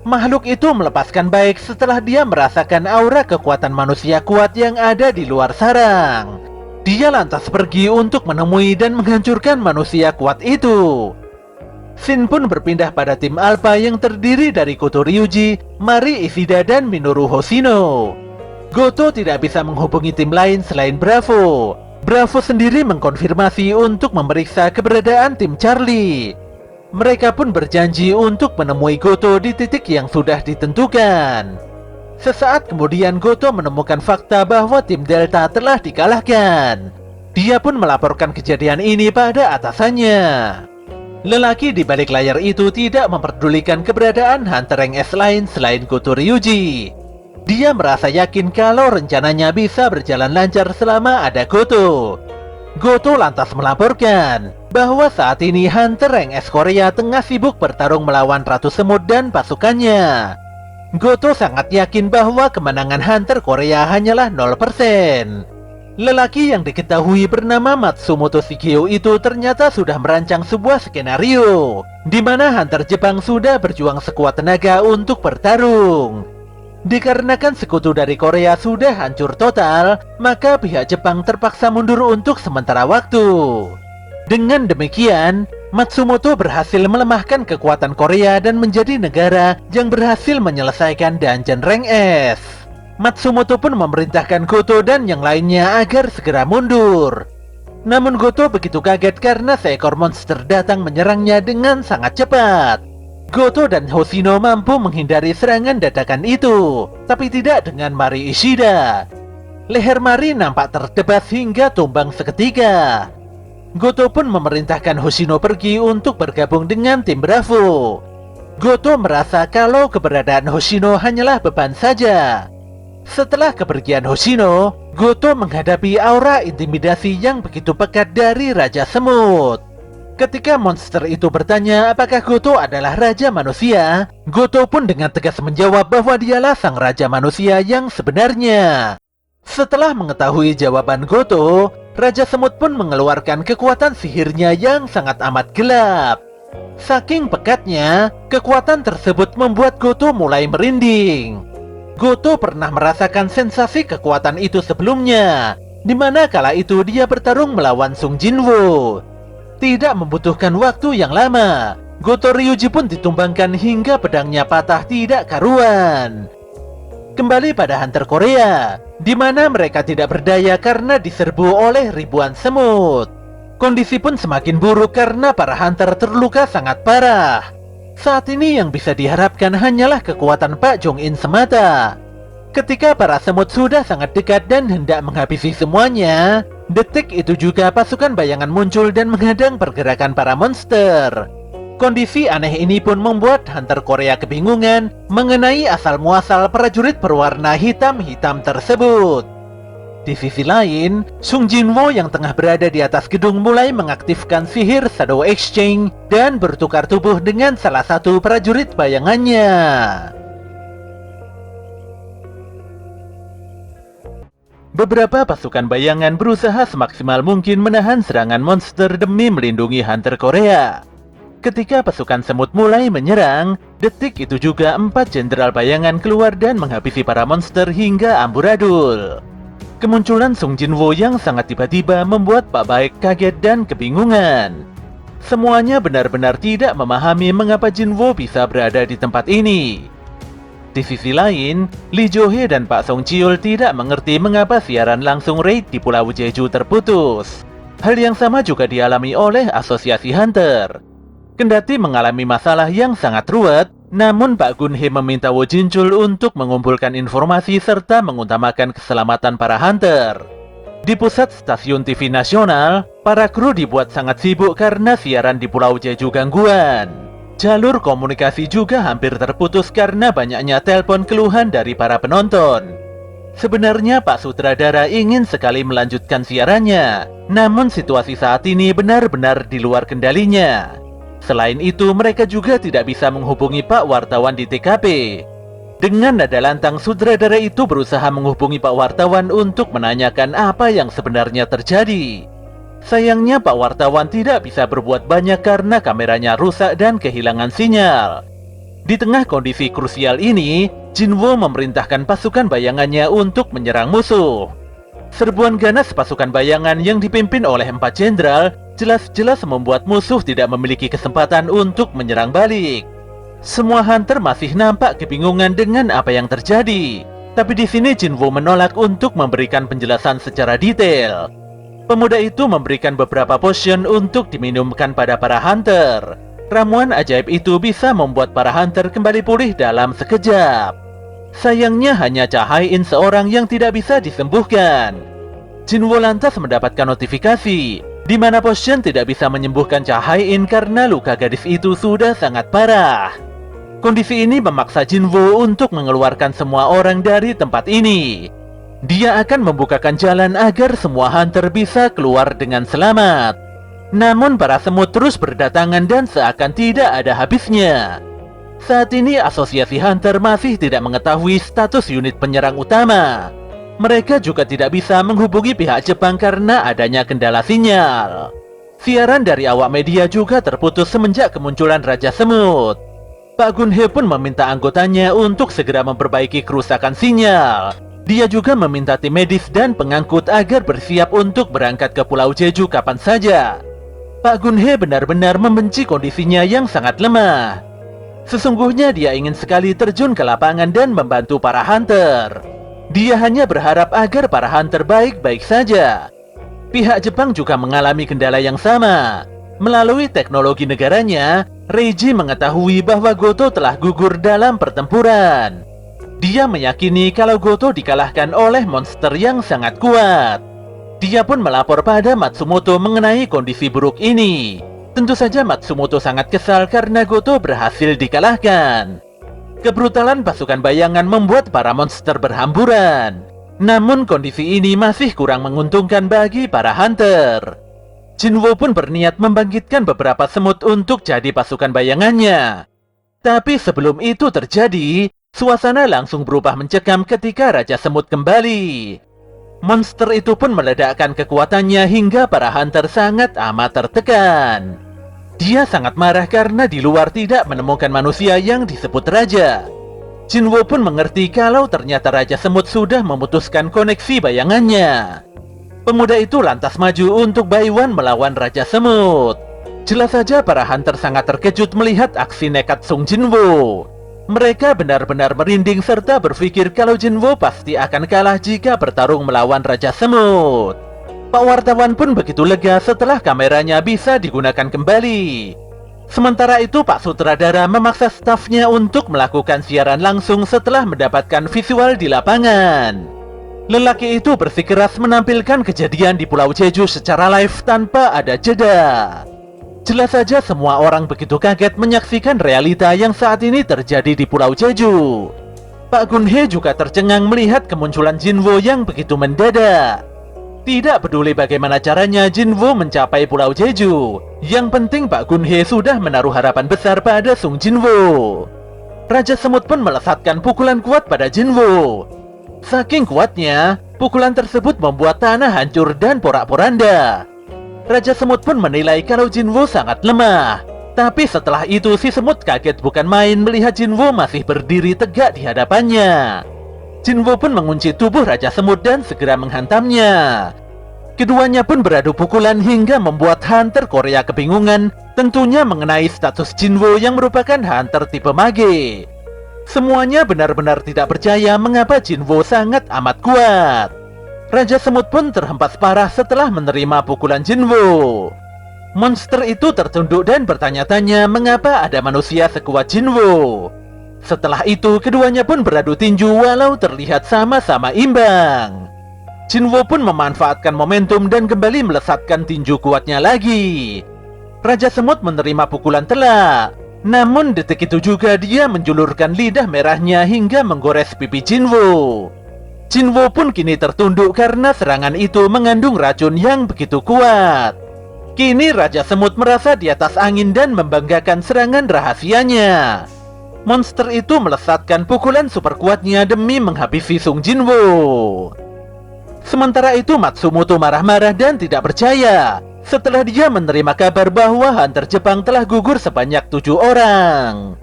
Makhluk itu melepaskan Baek setelah dia merasakan aura kekuatan manusia kuat yang ada di luar sarang. Dia lantas pergi untuk menemui dan menghancurkan manusia kuat itu. Shin pun berpindah pada tim Alpha yang terdiri dari Goto Ryuji, Mari Ishida, dan Minoru Hoshino. Goto tidak bisa menghubungi tim lain selain Bravo. Bravo sendiri mengkonfirmasi untuk memeriksa keberadaan tim Charlie. Mereka pun berjanji untuk menemui Goto di titik yang sudah ditentukan. Sesaat kemudian Goto menemukan fakta bahwa tim Delta telah dikalahkan. Dia pun melaporkan kejadian ini pada atasannya. Lelaki di balik layar itu tidak memperdulikan keberadaan Hunter Rank S lain selain Goto Ryuji. Dia merasa yakin kalau rencananya bisa berjalan lancar selama ada Goto. Goto lantas melaporkan bahwa saat ini Hunter Rank S Korea tengah sibuk bertarung melawan Ratu Semut dan pasukannya. Goto sangat yakin bahwa kemenangan Hunter Korea hanyalah 0%. Lelaki yang diketahui bernama Matsumoto Shigeo itu ternyata sudah merancang sebuah skenario di mana Hunter Jepang sudah berjuang sekuat tenaga untuk bertarung. Dikarenakan sekutu dari Korea sudah hancur total, maka pihak Jepang terpaksa mundur untuk sementara waktu. Dengan demikian, Matsumoto berhasil melemahkan kekuatan Korea dan menjadi negara yang berhasil menyelesaikan Dungeon Rank S. Matsumoto pun memerintahkan Goto dan yang lainnya agar segera mundur. Namun Goto begitu kaget karena seekor monster datang menyerangnya dengan sangat cepat. Goto dan Hoshino mampu menghindari serangan dadakan itu, tapi tidak dengan Mari Ishida. Leher Mari nampak tertebas hingga tumbang seketika. Goto pun memerintahkan Hoshino pergi untuk bergabung dengan tim Bravo. Goto merasa kalau keberadaan Hoshino hanyalah beban saja. Setelah kepergian Hoshino, Goto menghadapi aura intimidasi yang begitu pekat dari Raja Semut. Ketika monster itu bertanya apakah Goto adalah Raja Manusia, Goto pun dengan tegas menjawab bahwa dialah sang Raja Manusia yang sebenarnya. Setelah mengetahui jawaban Goto, Raja Semut pun mengeluarkan kekuatan sihirnya yang sangat amat gelap. Saking pekatnya, kekuatan tersebut membuat Goto mulai merinding. Goto pernah merasakan sensasi kekuatan itu sebelumnya, di mana kala itu dia bertarung melawan Sung Jinwoo. Tidak membutuhkan waktu yang lama, Goto Ryuji pun ditumbangkan hingga pedangnya patah tidak karuan. Kembali pada Hunter Korea, di mana mereka tidak berdaya karena diserbu oleh ribuan semut. Kondisi pun semakin buruk karena para Hunter terluka sangat parah. Saat ini yang bisa diharapkan hanyalah kekuatan Pak Jong-in semata. Ketika para semut sudah sangat dekat dan hendak menghabisi semuanya, detik itu juga pasukan bayangan muncul dan menghadang pergerakan para monster. Kondisi aneh ini pun membuat Hunter Korea kebingungan mengenai asal-muasal prajurit berwarna hitam-hitam tersebut. Di sisi lain, Sung Jinwoo yang tengah berada di atas gedung mulai mengaktifkan sihir Shadow Exchange dan bertukar tubuh dengan salah satu prajurit bayangannya. Beberapa pasukan bayangan berusaha semaksimal mungkin menahan serangan monster demi melindungi Hunter Korea. Ketika pasukan semut mulai menyerang, detik itu juga 4 jenderal bayangan keluar dan menghabisi para monster hingga amburadul. Kemunculan Sung Jinwoo yang sangat tiba-tiba membuat Pak Baek kaget dan kebingungan. Semuanya benar-benar tidak memahami mengapa Jinwoo bisa berada di tempat ini. Di sisi lain, Lee Jo-hee dan Pak Song Cheol tidak mengerti mengapa siaran langsung raid di Pulau Jeju terputus. Hal yang sama juga dialami oleh Asosiasi Hunter. Kendati mengalami masalah yang sangat ruwet, namun Pak Gun-hee meminta Wo Jin-chul untuk mengumpulkan informasi serta mengutamakan keselamatan para Hunter. Di pusat stasiun TV nasional, para kru dibuat sangat sibuk karena siaran di Pulau Jeju gangguan. Jalur komunikasi juga hampir terputus karena banyaknya telepon keluhan dari para penonton. Sebenarnya Pak Sutradara ingin sekali melanjutkan siarannya, namun situasi saat ini benar-benar di luar kendalinya. Selain itu, mereka juga tidak bisa menghubungi Pak wartawan di TKP. Dengan nada lantang, sutradara itu berusaha menghubungi Pak wartawan untuk menanyakan apa yang sebenarnya terjadi. Sayangnya Pak wartawan tidak bisa berbuat banyak karena kameranya rusak dan kehilangan sinyal. Di tengah kondisi krusial ini, Jinwoo memerintahkan pasukan bayangannya untuk menyerang musuh. Serbuan ganas pasukan bayangan yang dipimpin oleh 4 jenderal jelas-jelas membuat musuh tidak memiliki kesempatan untuk menyerang balik. Semua hunter masih nampak kebingungan dengan apa yang terjadi. Tapi di sini Jinwoo menolak untuk memberikan penjelasan secara detail. Pemuda itu memberikan beberapa potion untuk diminumkan pada para hunter. Ramuan ajaib itu bisa membuat para hunter kembali pulih dalam sekejap. Sayangnya hanya Cha-Hai-in seorang yang tidak bisa disembuhkan. Jinwo lantas mendapatkan notifikasi di mana potion tidak bisa menyembuhkan Cha-Hai-in karena luka gadis itu sudah sangat parah. Kondisi ini memaksa Jinwo untuk mengeluarkan semua orang dari tempat ini. Dia akan membukakan jalan agar semua hunter bisa keluar dengan selamat. Namun para semut terus berdatangan dan seakan tidak ada habisnya. Saat ini asosiasi hunter masih tidak mengetahui status unit penyerang utama. Mereka juga tidak bisa menghubungi pihak Jepang karena adanya kendala sinyal. Siaran dari awak media juga terputus semenjak kemunculan Raja Semut. Pak Gunhe pun meminta anggotanya untuk segera memperbaiki kerusakan sinyal. Dia juga meminta tim medis dan pengangkut agar bersiap untuk berangkat ke Pulau Jeju kapan saja. Pak Gunhe benar-benar membenci kondisinya yang sangat lemah. Sesungguhnya dia ingin sekali terjun ke lapangan dan membantu para hunter. Dia hanya berharap agar para hunter baik-baik saja. Pihak Jepang juga mengalami kendala yang sama. Melalui teknologi negaranya, Reiji mengetahui bahwa Goto telah gugur dalam pertempuran. Dia meyakini kalau Goto dikalahkan oleh monster yang sangat kuat. Dia pun melapor pada Matsumoto mengenai kondisi buruk ini. Tentu saja Matsumoto sangat kesal karena Goto berhasil dikalahkan. Kebrutalan pasukan bayangan membuat para monster berhamburan. Namun kondisi ini masih kurang menguntungkan bagi para hunter. Jinwo pun berniat membangkitkan beberapa semut untuk jadi pasukan bayangannya. Tapi sebelum itu terjadi, suasana langsung berubah mencekam ketika Raja Semut kembali. Monster itu pun meledakkan kekuatannya hingga para hunter sangat amat tertekan. Dia sangat marah karena di luar tidak menemukan manusia yang disebut Raja. Jinwo pun mengerti kalau ternyata Raja Semut sudah memutuskan koneksi bayangannya. Pemuda itu lantas maju untuk Baiwan melawan Raja Semut. Jelas saja para hunter sangat terkejut melihat aksi nekat Sung Jinwo. Mereka benar-benar merinding serta berpikir kalau Jinwo pasti akan kalah jika bertarung melawan Raja Semut. Pak wartawan pun begitu lega setelah kameranya bisa digunakan kembali. Sementara itu Pak Sutradara memaksa stafnya untuk melakukan siaran langsung setelah mendapatkan visual di lapangan. Lelaki itu bersikeras menampilkan kejadian di Pulau Jeju secara live tanpa ada jeda. Jelas saja semua orang begitu kaget menyaksikan realita yang saat ini terjadi di Pulau Jeju. Pak Gunhe juga tercengang melihat kemunculan Jinwo yang begitu mendadak. Tidak peduli bagaimana caranya Jinwo mencapai Pulau Jeju, yang penting Pak Gunhe sudah menaruh harapan besar pada Sung Jinwo. Raja Semut pun melesatkan pukulan kuat pada Jinwo. Saking kuatnya, pukulan tersebut membuat tanah hancur dan porak-poranda. Raja Semut pun menilai kalau Jinwo sangat lemah. Tapi setelah itu si semut kaget bukan main melihat Jinwo masih berdiri tegak di hadapannya. Jinwo pun mengunci tubuh Raja Semut dan segera menghantamnya. Keduanya pun beradu pukulan hingga membuat hunter Korea kebingungan tentunya mengenai status Jinwo yang merupakan hunter tipe mage. Semuanya benar-benar tidak percaya mengapa Jinwo sangat amat kuat. Raja Semut pun terhempas parah setelah menerima pukulan Jinwo. Monster itu tertunduk dan bertanya-tanya mengapa ada manusia sekuat Jinwo. Setelah itu keduanya pun beradu tinju walau terlihat sama-sama imbang. Jinwo pun memanfaatkan momentum dan kembali melesatkan tinju kuatnya lagi. Raja Semut menerima pukulan telak. Namun detik itu juga dia menjulurkan lidah merahnya hingga menggores pipi Jinwo. Jinwo pun kini tertunduk karena serangan itu mengandung racun yang begitu kuat. Kini Raja Semut merasa di atas angin dan membanggakan serangan rahasianya. Monster itu melesatkan pukulan super kuatnya demi menghabisi Sung Jinwo. Sementara itu Matsumoto marah-marah dan tidak percaya setelah dia menerima kabar bahwa hunter Jepang telah gugur sebanyak 7 orang.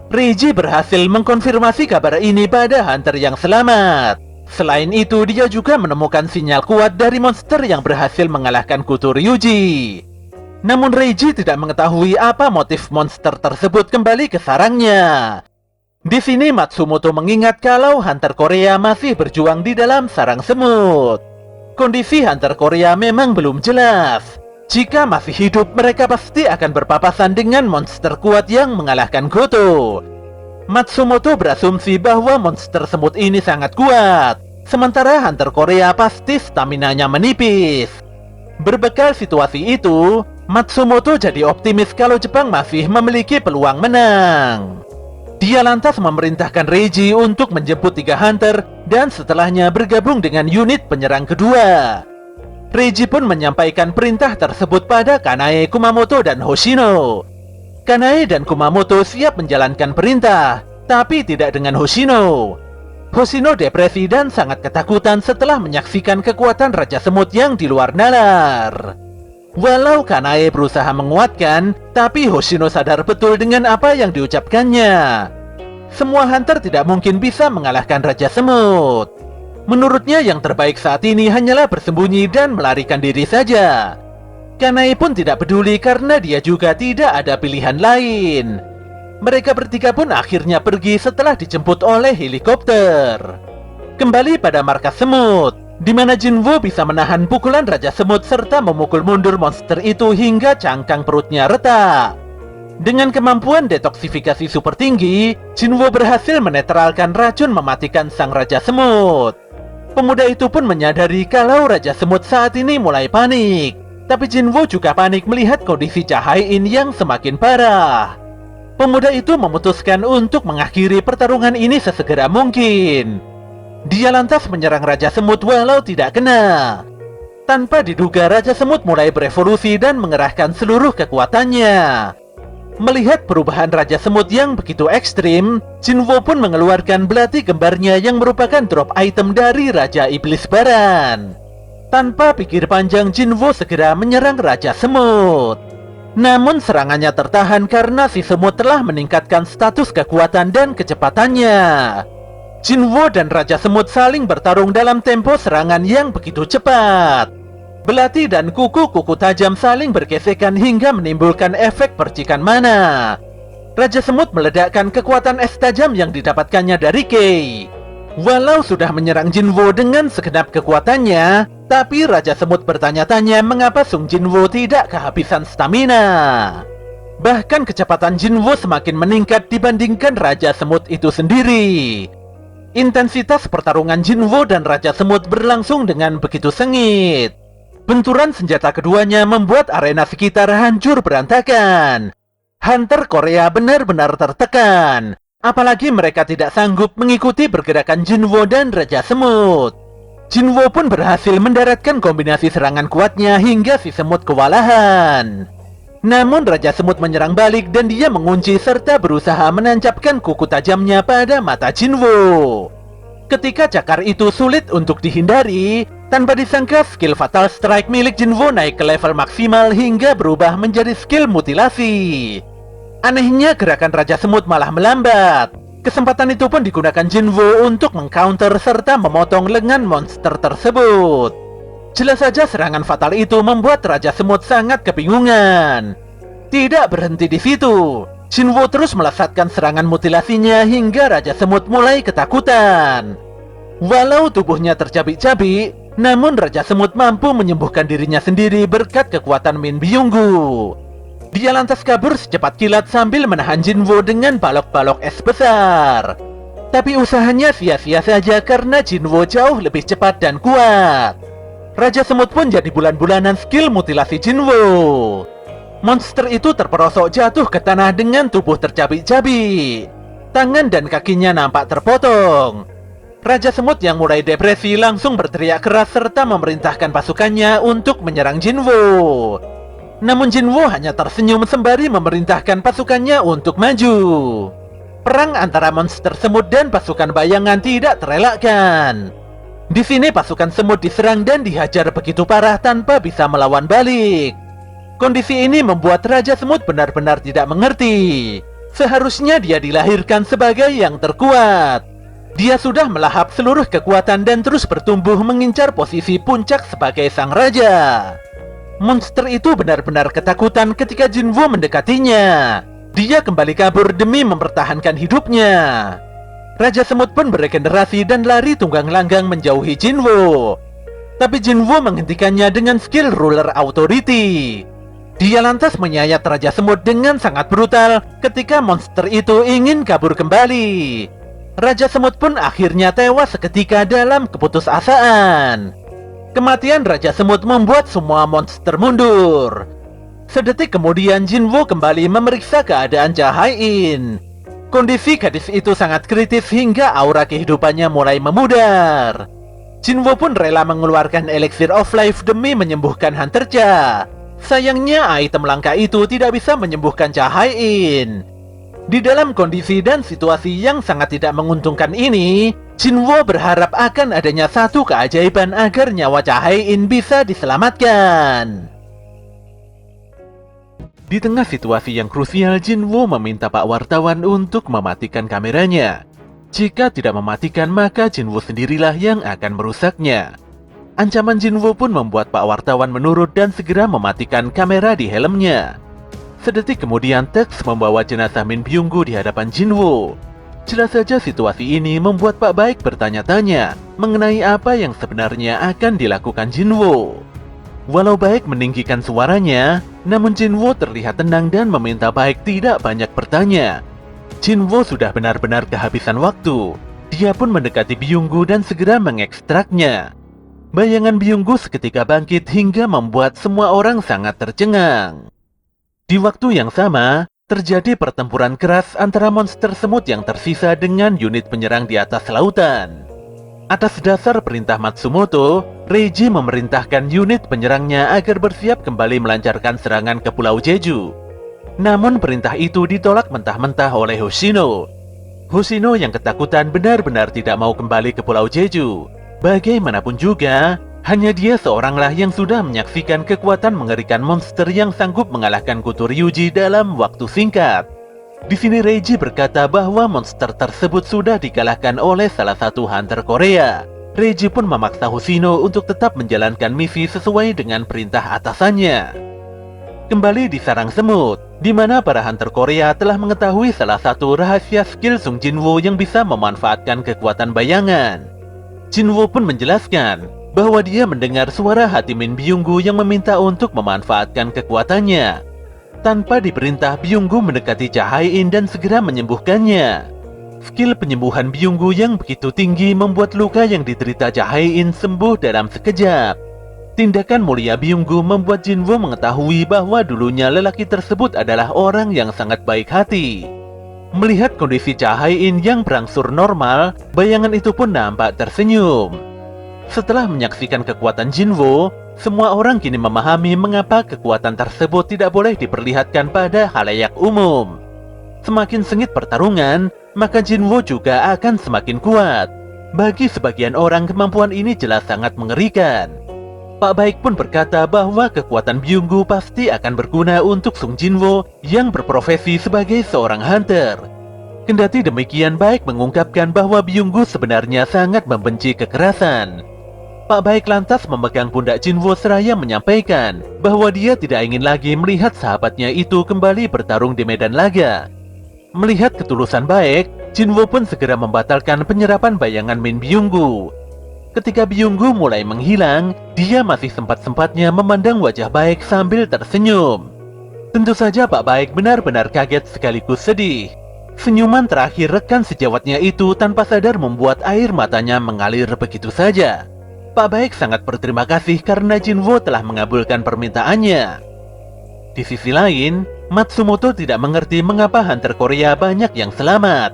Reiji berhasil mengkonfirmasi kabar ini pada hunter yang selamat. Selain itu, dia juga menemukan sinyal kuat dari monster yang berhasil mengalahkan kutu Ryuji. Namun Reiji tidak mengetahui apa motif monster tersebut kembali ke sarangnya. Di sini Matsumoto mengingat kalau hunter Korea masih berjuang di dalam sarang semut. Kondisi hunter Korea memang belum jelas. Jika masih hidup, mereka pasti akan berpapasan dengan monster kuat yang mengalahkan Goto. Matsumoto berasumsi bahwa monster semut ini sangat kuat, sementara hunter Korea pasti staminanya menipis. Berbekal situasi itu, Matsumoto jadi optimis kalau Jepang masih memiliki peluang menang. Dia lantas memerintahkan Reiji untuk menjemput 3 hunter dan setelahnya bergabung dengan unit penyerang kedua. Reiji pun menyampaikan perintah tersebut pada Kanae, Kumamoto, dan Hoshino. Kanae dan Kumamoto siap menjalankan perintah, tapi tidak dengan Hoshino. Hoshino depresi dan sangat ketakutan setelah menyaksikan kekuatan Raja Semut yang di luar nalar. Walau Kanae berusaha menguatkan, tapi Hoshino sadar betul dengan apa yang diucapkannya. Semua hunter tidak mungkin bisa mengalahkan Raja Semut. Menurutnya yang terbaik saat ini hanyalah bersembunyi dan melarikan diri saja. Kanae pun tidak peduli karena dia juga tidak ada pilihan lain. Mereka bertiga pun akhirnya pergi setelah dijemput oleh helikopter. Kembali pada markas semut, di mana Jinwoo bisa menahan pukulan Raja Semut serta memukul mundur monster itu hingga cangkang perutnya retak. Dengan kemampuan detoksifikasi super tinggi, Jinwoo berhasil menetralkan racun mematikan sang Raja Semut. Pemuda itu pun menyadari kalau Raja Semut saat ini mulai panik. Tapi Jinwoo juga panik melihat kondisi Cha-Hae-in yang semakin parah. Pemuda itu memutuskan untuk mengakhiri pertarungan ini sesegera mungkin. Dia lantas menyerang Raja Semut walau tidak kena. Tanpa diduga Raja Semut mulai berevolusi dan mengerahkan seluruh kekuatannya. Melihat perubahan Raja Semut yang begitu ekstrim, Jinwoo pun mengeluarkan belati gembarnya yang merupakan drop item dari Raja Iblis Baran. Tanpa pikir panjang, Jinwoo segera menyerang Raja Semut. Namun serangannya tertahan karena si semut telah meningkatkan status kekuatan dan kecepatannya. Jinwoo dan Raja Semut saling bertarung dalam tempo serangan yang begitu cepat. Belati dan kuku-kuku tajam saling bergesekan hingga menimbulkan efek percikan mana. Raja Semut meledakkan kekuatan es tajam yang didapatkannya dari Kei. Walau sudah menyerang Jinwoo dengan segenap kekuatannya, tapi Raja Semut bertanya-tanya mengapa Sung Jinwoo tidak kehabisan stamina. Bahkan kecepatan Jinwoo semakin meningkat dibandingkan Raja Semut itu sendiri. Intensitas pertarungan Jinwoo dan Raja Semut berlangsung dengan begitu sengit. Benturan senjata keduanya membuat arena sekitar hancur berantakan. Hunter Korea benar-benar tertekan. Apalagi mereka tidak sanggup mengikuti pergerakan Jinwoo dan Raja Semut. Jinwoo pun berhasil mendaratkan kombinasi serangan kuatnya hingga si semut kewalahan. Namun Raja Semut menyerang balik dan dia mengunci serta berusaha menancapkan kuku tajamnya pada mata Jinwoo. Ketika cakar itu sulit untuk dihindari, tanpa disangka skill Fatal Strike milik Jinwoo naik ke level maksimal hingga berubah menjadi skill mutilasi. Anehnya gerakan Raja Semut malah melambat. Kesempatan itu pun digunakan Jinwoo untuk mengcounter serta memotong lengan monster tersebut. Jelas saja serangan fatal itu membuat Raja Semut sangat kebingungan. Tidak berhenti di situ, Jinwoo terus melesatkan serangan mutilasinya hingga Raja Semut mulai ketakutan. Walau tubuhnya tercabik-cabik, namun Raja Semut mampu menyembuhkan dirinya sendiri berkat kekuatan Min Byunggu. Dia lantas kabur secepat kilat sambil menahan Jinwoo dengan balok-balok es besar. Tapi usahanya sia-sia saja karena Jinwoo jauh lebih cepat dan kuat. Raja Semut pun jadi bulan-bulanan skill mutilasi Jinwoo. Monster itu terperosok jatuh ke tanah dengan tubuh tercabik-cabik. Tangan dan kakinya nampak terpotong. Raja Semut yang mulai depresi langsung berteriak keras serta memerintahkan pasukannya untuk menyerang Jinwoo. Namun Jinwoo hanya tersenyum sembari memerintahkan pasukannya untuk maju. Perang antara monster semut dan pasukan bayangan tidak terelakkan. Di sini pasukan semut diserang dan dihajar begitu parah tanpa bisa melawan balik. Kondisi ini membuat Raja Semut benar-benar tidak mengerti. Seharusnya dia dilahirkan sebagai yang terkuat. Dia sudah melahap seluruh kekuatan dan terus bertumbuh mengincar posisi puncak sebagai sang raja. Monster itu benar-benar ketakutan ketika Jinwoo mendekatinya. Dia kembali kabur demi mempertahankan hidupnya. Raja Semut pun beregenerasi dan lari tunggang langgang menjauhi Jinwoo. Tapi Jinwoo menghentikannya dengan skill Ruler Authority. Dia lantas menyayat Raja Semut dengan sangat brutal ketika monster itu ingin kabur kembali. Raja Semut pun akhirnya tewas seketika dalam keputusasaan. Kematian Raja Semut membuat semua monster mundur. Sedetik kemudian Jinwoo kembali memeriksa keadaan Jae-in. Kondisi gadis itu sangat kritis hingga aura kehidupannya mulai memudar. Jinwoo pun rela mengeluarkan Elixir of Life demi menyembuhkan Hunter Ja. Sayangnya item langka itu tidak bisa menyembuhkan Jae-in. Di dalam kondisi dan situasi yang sangat tidak menguntungkan ini, Jinwoo berharap akan adanya satu keajaiban agar nyawa Jae-in bisa diselamatkan. Di tengah situasi yang krusial, Jinwoo meminta Pak Wartawan untuk mematikan kameranya. Jika tidak mematikan, maka Jinwoo sendirilah yang akan merusaknya. Ancaman Jinwoo pun membuat Pak Wartawan menurut dan segera mematikan kamera di helmnya. Sedetik kemudian, Tex membawa jenazah Min Byung-gu di hadapan Jinwoo. Jelas saja situasi ini membuat Pak Baik bertanya-tanya mengenai apa yang sebenarnya akan dilakukan Jinwoo. Walau Baik meninggikan suaranya, namun Jinwoo terlihat tenang dan meminta Baik tidak banyak bertanya. Jinwoo sudah benar-benar kehabisan waktu. Dia pun mendekati Byung-gu dan segera mengekstraknya. Bayangan Byung-gu seketika bangkit hingga membuat semua orang sangat tercengang. Di waktu yang sama, terjadi pertempuran keras antara monster semut yang tersisa dengan unit penyerang di atas lautan. Atas dasar perintah Matsumoto, Reiji memerintahkan unit penyerangnya agar bersiap kembali melancarkan serangan ke Pulau Jeju. Namun perintah itu ditolak mentah-mentah oleh Hoshino. Hoshino yang ketakutan benar-benar tidak mau kembali ke Pulau Jeju. Bagaimanapun juga, hanya dia seoranglah yang sudah menyaksikan kekuatan mengerikan monster yang sanggup mengalahkan kutu Ryuji dalam waktu singkat. Di sini Reiji berkata bahwa monster tersebut sudah dikalahkan oleh salah satu hunter Korea. Reiji pun memaksa Hoshino untuk tetap menjalankan misi sesuai dengan perintah atasannya. Kembali di sarang semut, di mana para hunter Korea telah mengetahui salah satu rahasia skill Sung Jinwoo yang bisa memanfaatkan kekuatan bayangan. Jinwoo pun menjelaskan bahwa dia mendengar suara hati Min Byung-gu yang meminta untuk memanfaatkan kekuatannya. Tanpa diperintah, Byung-gu mendekati Jae-in dan segera menyembuhkannya. Skill penyembuhan Byung-gu yang begitu tinggi membuat luka yang diderita Jae-in sembuh dalam sekejap. Tindakan mulia Byung-gu membuat Jinwoo mengetahui bahwa dulunya lelaki tersebut adalah orang yang sangat baik hati. Melihat kondisi Jae-in yang berangsur normal, bayangan itu pun nampak tersenyum. Setelah menyaksikan kekuatan Jinwoo, semua orang kini memahami mengapa kekuatan tersebut tidak boleh diperlihatkan pada khalayak umum. Semakin sengit pertarungan, maka Jinwoo juga akan semakin kuat. Bagi sebagian orang, kemampuan ini jelas sangat mengerikan. Pak Baik pun berkata bahwa kekuatan Byung-gu pasti akan berguna untuk Sung Jinwoo yang berprofesi sebagai seorang hunter. Kendati demikian, Baik mengungkapkan bahwa Byung-gu sebenarnya sangat membenci kekerasan. Pak Baik lantas memegang pundak Jinwoo seraya menyampaikan bahwa dia tidak ingin lagi melihat sahabatnya itu kembali bertarung di medan laga. Melihat ketulusan Baik, Jinwoo pun segera membatalkan penyerapan bayangan Min Byung-gu. Ketika Byung-gu mulai menghilang, dia masih sempat-sempatnya memandang wajah Baik sambil tersenyum. Tentu saja Pak Baik benar-benar kaget sekaligus sedih. Senyuman terakhir rekan sejawatnya itu tanpa sadar membuat air matanya mengalir begitu saja. Pak Baik sangat berterima kasih karena Jinwoo telah mengabulkan permintaannya. Di sisi lain, Matsumoto tidak mengerti mengapa hunter Korea banyak yang selamat.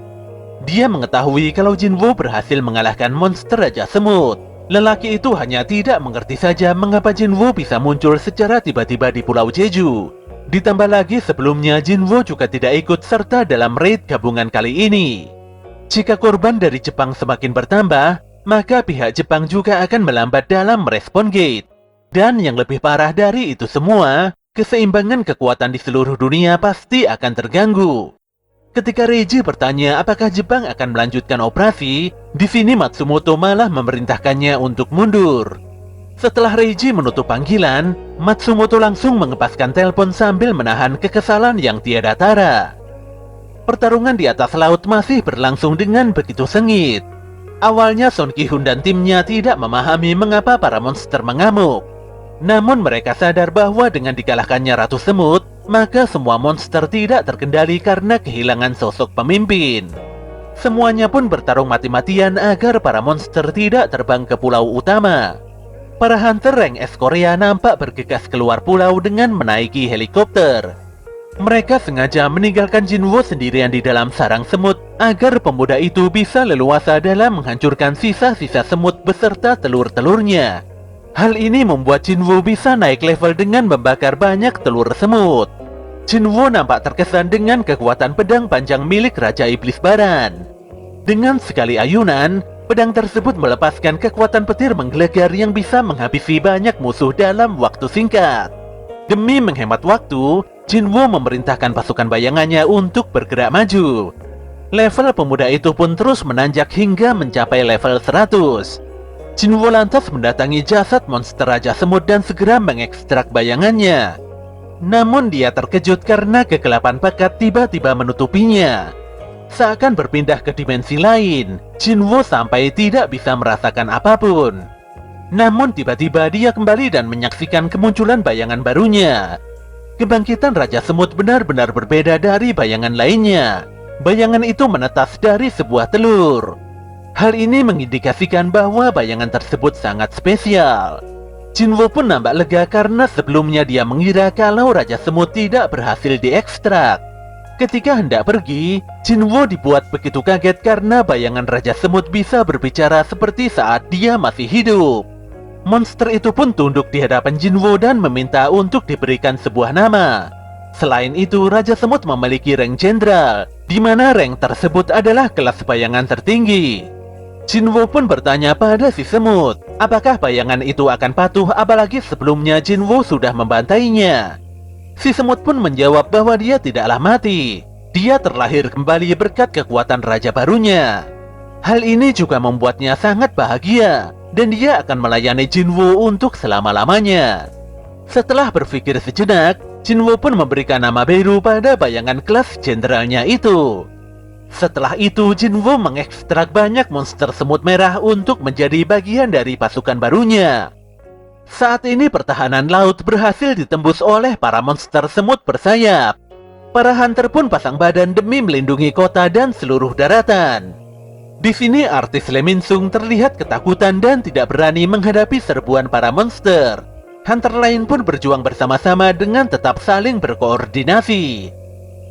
Dia mengetahui kalau Jinwoo berhasil mengalahkan monster Raja Semut. Lelaki itu hanya tidak mengerti saja mengapa Jinwoo bisa muncul secara tiba-tiba di Pulau Jeju. Ditambah lagi sebelumnya Jinwoo juga tidak ikut serta dalam raid gabungan kali ini. Jika korban dari Jepang semakin bertambah, maka pihak Jepang juga akan melambat dalam merespon gate. Dan yang lebih parah dari itu semua, keseimbangan kekuatan di seluruh dunia pasti akan terganggu. Ketika Reiji bertanya apakah Jepang akan melanjutkan operasi, di sini Matsumoto malah memerintahkannya untuk mundur. Setelah Reiji menutup panggilan, Matsumoto langsung mengepaskan telepon sambil menahan kekesalan yang tiada tara. Pertarungan di atas laut masih berlangsung dengan begitu sengit. Awalnya Son Ki-hun dan timnya tidak memahami mengapa para monster mengamuk. Namun mereka sadar bahwa dengan dikalahkannya Ratu Semut, maka semua monster tidak terkendali karena kehilangan sosok pemimpin. Semuanya pun bertarung mati-matian agar para monster tidak terbang ke pulau utama. Para hunter rank S Korea nampak bergegas keluar pulau dengan menaiki helikopter. Mereka sengaja meninggalkan Jinwoo sendirian di dalam sarang semut agar pemuda itu bisa leluasa dalam menghancurkan sisa-sisa semut beserta telur-telurnya. Hal ini membuat Jinwoo bisa naik level dengan membakar banyak telur semut. Jinwoo nampak terkesan dengan kekuatan pedang panjang milik Raja Iblis Baran. Dengan sekali ayunan, pedang tersebut melepaskan kekuatan petir menggelegar yang bisa menghabisi banyak musuh dalam waktu singkat. Demi menghemat waktu, Jinwoo memerintahkan pasukan bayangannya untuk bergerak maju. Level pemuda itu pun terus menanjak hingga mencapai level 100. Jinwoo lantas mendatangi jasad monster Raja Semut dan segera mengekstrak bayangannya. Namun dia terkejut karena kegelapan pekat tiba-tiba menutupinya. Seakan berpindah ke dimensi lain, Jinwoo sampai tidak bisa merasakan apapun. Namun tiba-tiba dia kembali dan menyaksikan kemunculan bayangan barunya. Kebangkitan Raja Semut benar-benar berbeda dari bayangan lainnya. Bayangan itu menetas dari sebuah telur. Hal ini mengindikasikan bahwa bayangan tersebut sangat spesial. Jinwoo pun nampak lega karena sebelumnya dia mengira kalau Raja Semut tidak berhasil diekstrak. Ketika hendak pergi, Jinwoo dibuat begitu kaget karena bayangan Raja Semut bisa berbicara seperti saat dia masih hidup. Monster itu pun tunduk di hadapan Jinwoo dan meminta untuk diberikan sebuah nama. Selain itu, Raja Semut memiliki rank jenderal, di mana rank tersebut adalah kelas bayangan tertinggi. Jinwoo pun bertanya pada si semut, apakah bayangan itu akan patuh apalagi sebelumnya Jinwoo sudah membantainya. Si semut pun menjawab bahwa dia tidaklah mati. Dia terlahir kembali berkat kekuatan raja barunya. Hal ini juga membuatnya sangat bahagia, dan dia akan melayani Jinwoo untuk selama-lamanya. Setelah berpikir sejenak, Jinwoo pun memberikan nama baru pada bayangan kelas jenderalnya itu. Setelah itu, Jinwoo mengekstrak banyak monster semut merah untuk menjadi bagian dari pasukan barunya. Saat ini pertahanan laut berhasil ditembus oleh para monster semut bersayap. Para hunter pun pasang badan demi melindungi kota dan seluruh daratan. Di sini artis Lee Min-sung terlihat ketakutan dan tidak berani menghadapi serbuan para monster. Hunter lain pun berjuang bersama-sama dengan tetap saling berkoordinasi.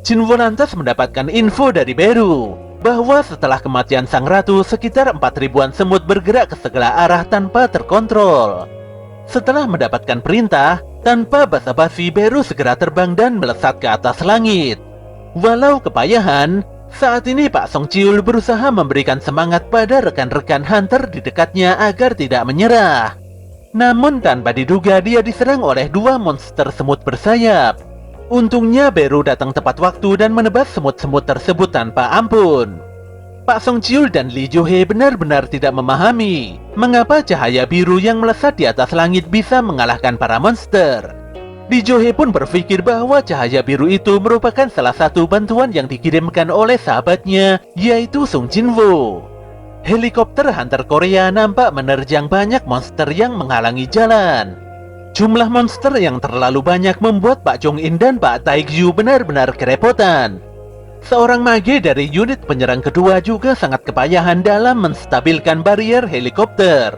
Jinwoo lantas mendapatkan info dari Beru bahwa setelah kematian sang ratu, sekitar 4.000-an semut bergerak ke segala arah tanpa terkontrol. Setelah mendapatkan perintah, tanpa basa-basi Beru segera terbang dan melesat ke atas langit. Walau kepayahan, saat ini Pak Song Chiul berusaha memberikan semangat pada rekan-rekan hunter di dekatnya agar tidak menyerah. Namun tanpa diduga dia diserang oleh dua monster semut bersayap. Untungnya Beru datang tepat waktu dan menebas semut-semut tersebut tanpa ampun. Pak Song Chiul dan Lee Jo Hee benar-benar tidak memahami mengapa cahaya biru yang melesat di atas langit bisa mengalahkan para monster. Lee Jo Hee pun berpikir bahwa cahaya biru itu merupakan salah satu bantuan yang dikirimkan oleh sahabatnya, yaitu Sung Jinwoo. Helikopter hunter Korea nampak menerjang banyak monster yang menghalangi jalan. Jumlah monster yang terlalu banyak membuat Pak Jong In dan Pak Taekyu benar-benar kerepotan. Seorang mage dari unit penyerang kedua juga sangat kepayahan dalam menstabilkan barrier helikopter.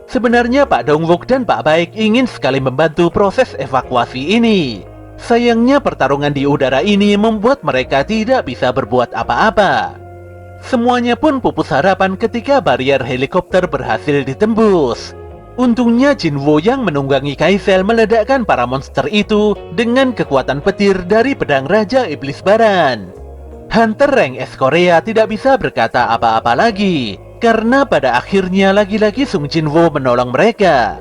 Sebenarnya Pak Dongwook dan Pak Baek ingin sekali membantu proses evakuasi ini. Sayangnya pertarungan di udara ini membuat mereka tidak bisa berbuat apa-apa. Semuanya pun pupus harapan ketika barrier helikopter berhasil ditembus. Untungnya Jinwoo yang menunggangi Kaisel meledakkan para monster itu dengan kekuatan petir dari pedang Raja Iblis Baran. Hunter rank S Korea tidak bisa berkata apa-apa lagi, karena pada akhirnya lagi-lagi Sung Jinwoo menolong mereka.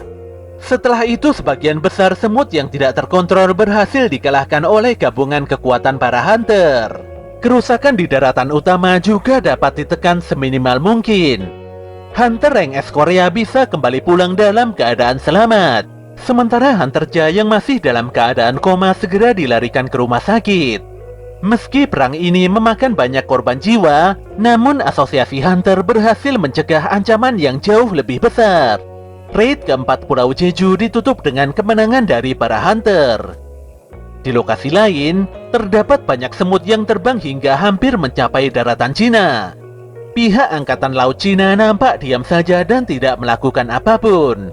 Setelah itu sebagian besar semut yang tidak terkontrol berhasil dikalahkan oleh gabungan kekuatan para hunter. Kerusakan di daratan utama juga dapat ditekan seminimal mungkin. Hunter rank S Korea bisa kembali pulang dalam keadaan selamat. Sementara Hunter Ja yang masih dalam keadaan koma segera dilarikan ke rumah sakit. Meski perang ini memakan banyak korban jiwa, namun Asosiasi Hunter berhasil mencegah ancaman yang jauh lebih besar. Raid keempat Pulau Jeju ditutup dengan kemenangan dari para Hunter. Di lokasi lain, terdapat banyak semut yang terbang hingga hampir mencapai daratan Cina. Pihak Angkatan Laut Cina nampak diam saja dan tidak melakukan apapun.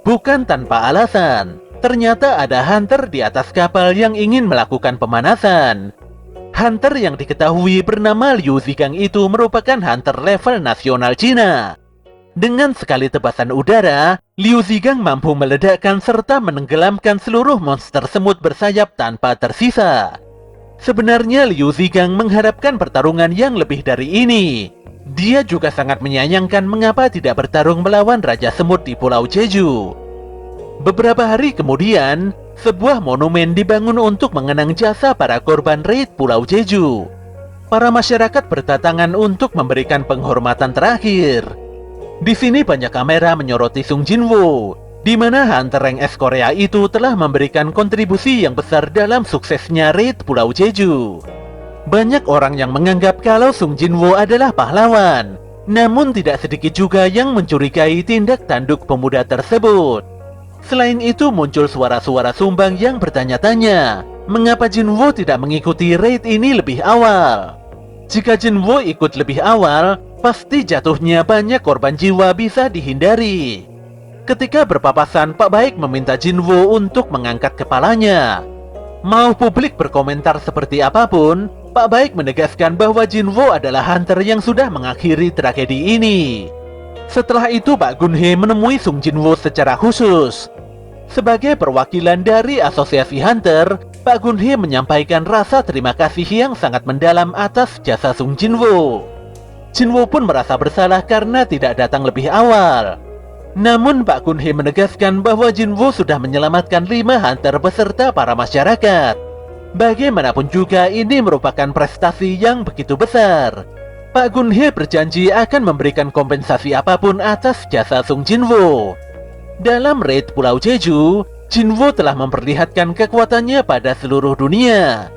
Bukan tanpa alasan, ternyata ada Hunter di atas kapal yang ingin melakukan pemanasan. Hunter yang diketahui bernama Liu Zigang itu merupakan Hunter level nasional Cina. Dengan sekali tebasan udara, Liu Zigang mampu meledakkan serta menenggelamkan seluruh monster semut bersayap tanpa tersisa. Sebenarnya Liu Zigang mengharapkan pertarungan yang lebih dari ini. Dia juga sangat menyayangkan mengapa tidak bertarung melawan Raja Semut di Pulau Jeju. Beberapa hari kemudian, sebuah monumen dibangun untuk mengenang jasa para korban raid Pulau Jeju. Para masyarakat berdatangan untuk memberikan penghormatan terakhir. Di sini banyak kamera menyoroti Sung Jinwoo, di mana Hunter rank S Korea itu telah memberikan kontribusi yang besar dalam suksesnya raid Pulau Jeju. Banyak orang yang menganggap kalau Sung Jinwoo adalah pahlawan, namun tidak sedikit juga yang mencurigai tindak tanduk pemuda tersebut. Selain itu muncul suara-suara sumbang yang bertanya-tanya, mengapa Jinwoo tidak mengikuti raid ini lebih awal? Jika Jinwoo ikut lebih awal, pasti jatuhnya banyak korban jiwa bisa dihindari. Ketika berpapasan, Pak Baik meminta Jinwoo untuk mengangkat kepalanya. Mau publik berkomentar seperti apapun, Pak Baik menegaskan bahwa Jinwoo adalah Hunter yang sudah mengakhiri tragedi ini. Setelah itu Pak Gunhye menemui Sung Jinwoo secara khusus. Sebagai perwakilan dari Asosiasi Hunter, Pak Gunhye menyampaikan rasa terima kasih yang sangat mendalam atas jasa Sung Jinwoo. Jinwoo pun merasa bersalah karena tidak datang lebih awal. Namun Pak Gunhye menegaskan bahwa Jinwoo sudah menyelamatkan 5 Hunter beserta para masyarakat. Bagaimanapun juga ini merupakan prestasi yang begitu besar. Pak Gunhye berjanji akan memberikan kompensasi apapun atas jasa Sung Jinwoo. Dalam raid Pulau Jeju, Jinwoo telah memperlihatkan kekuatannya pada seluruh dunia.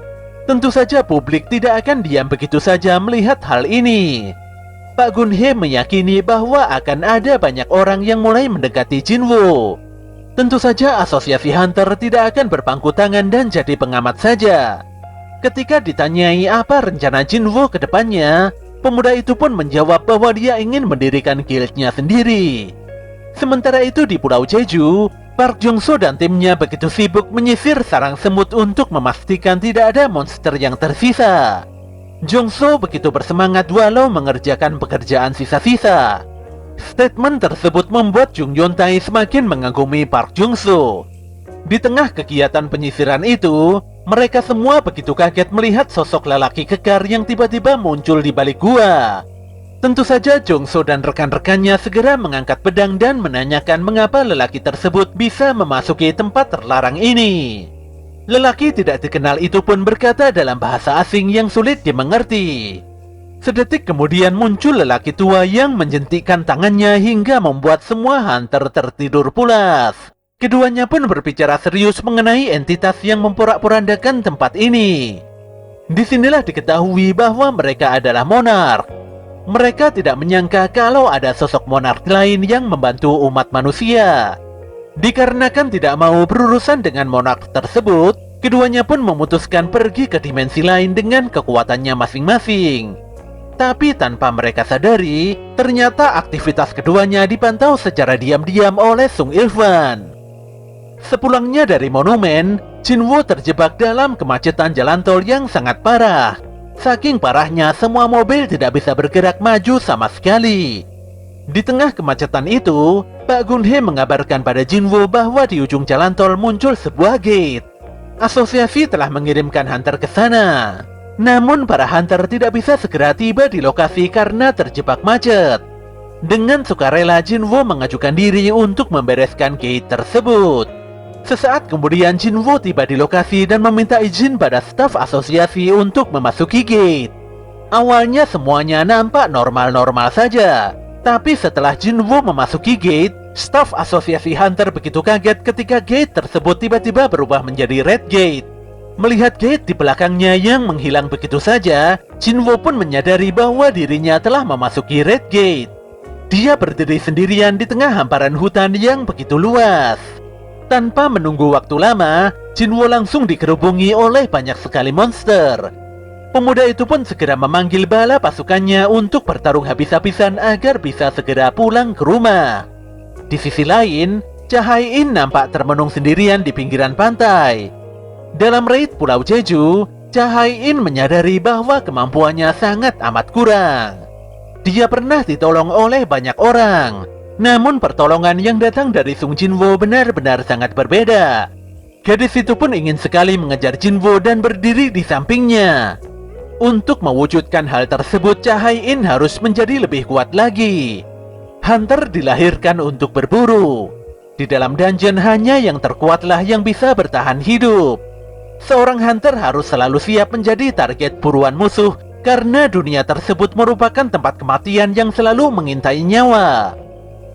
Tentu saja publik tidak akan diam begitu saja melihat hal ini. Pak Gunhye meyakini bahwa akan ada banyak orang yang mulai mendekati Jinwoo. Tentu saja Asosiasi Hunter tidak akan berpangku tangan dan jadi pengamat saja. Ketika ditanyai apa rencana Jinwoo ke depannya, pemuda itu pun menjawab bahwa dia ingin mendirikan guildnya sendiri. Sementara itu di Pulau Jeju, Park Jong-soo dan timnya begitu sibuk menyisir sarang semut untuk memastikan tidak ada monster yang tersisa. Jong-soo begitu bersemangat walau mengerjakan pekerjaan sisa-sisa. Statement tersebut membuat Jung Yontai semakin mengagumi Park Jong-soo. Di tengah kegiatan penyisiran itu, mereka semua begitu kaget melihat sosok lelaki kekar yang tiba-tiba muncul di balik gua. Tentu saja Jong-soo dan rekan-rekannya segera mengangkat pedang dan menanyakan mengapa lelaki tersebut bisa memasuki tempat terlarang ini. Lelaki tidak dikenal itu pun berkata dalam bahasa asing yang sulit dimengerti. Sedetik kemudian muncul lelaki tua yang menjentikkan tangannya hingga membuat semua Hunter tertidur pulas. Keduanya pun berbicara serius mengenai entitas yang memporak-porandakan tempat ini. Disinilah diketahui bahwa mereka adalah monark. Mereka tidak menyangka kalau ada sosok monark lain yang membantu umat manusia. Dikarenakan tidak mau berurusan dengan monark tersebut, keduanya pun memutuskan pergi ke dimensi lain dengan kekuatannya masing-masing. Tapi tanpa mereka sadari, ternyata aktivitas keduanya dipantau secara diam-diam oleh Sung Il-hwan. Sepulangnya dari monumen, Jinwoo terjebak dalam kemacetan jalan tol yang sangat parah. Saking parahnya, semua mobil tidak bisa bergerak maju sama sekali. Di tengah kemacetan itu, Pak Gunhye mengabarkan pada Jinwoo bahwa di ujung jalan tol muncul sebuah gate. Asosiasi telah mengirimkan Hunter ke sana. Namun para Hunter tidak bisa segera tiba di lokasi karena terjebak macet. Dengan sukarela Jinwoo mengajukan diri untuk membereskan gate tersebut. Sesaat kemudian Jinwoo tiba di lokasi dan meminta izin pada staf asosiasi untuk memasuki gate. Awalnya semuanya nampak normal-normal saja. Tapi setelah Jinwoo memasuki gate, staf asosiasi Hunter begitu kaget ketika gate tersebut tiba-tiba berubah menjadi red gate. Melihat gate di belakangnya yang menghilang begitu saja, Jinwo pun menyadari bahwa dirinya telah memasuki Red Gate. Dia berdiri sendirian di tengah hamparan hutan yang begitu luas. Tanpa menunggu waktu lama, Jinwo langsung dikerubungi oleh banyak sekali monster. Pemuda itu pun segera memanggil bala pasukannya untuk bertarung habis-habisan agar bisa segera pulang ke rumah. Di sisi lain, Cha-Hai-in nampak termenung sendirian di pinggiran pantai. Dalam raid Pulau Jeju, Cha-Hai-in menyadari bahwa kemampuannya sangat amat kurang. Dia pernah ditolong oleh banyak orang, namun pertolongan yang datang dari Sung Jinwo benar-benar sangat berbeda. Gadis itu pun ingin sekali mengejar Jinwo dan berdiri di sampingnya. Untuk mewujudkan hal tersebut, Cha-Hai-in harus menjadi lebih kuat lagi. Hunter dilahirkan untuk berburu. Di dalam dungeon hanya yang terkuatlah yang bisa bertahan hidup. Seorang hunter harus selalu siap menjadi target buruan musuh karena dunia tersebut merupakan tempat kematian yang selalu mengintai nyawa.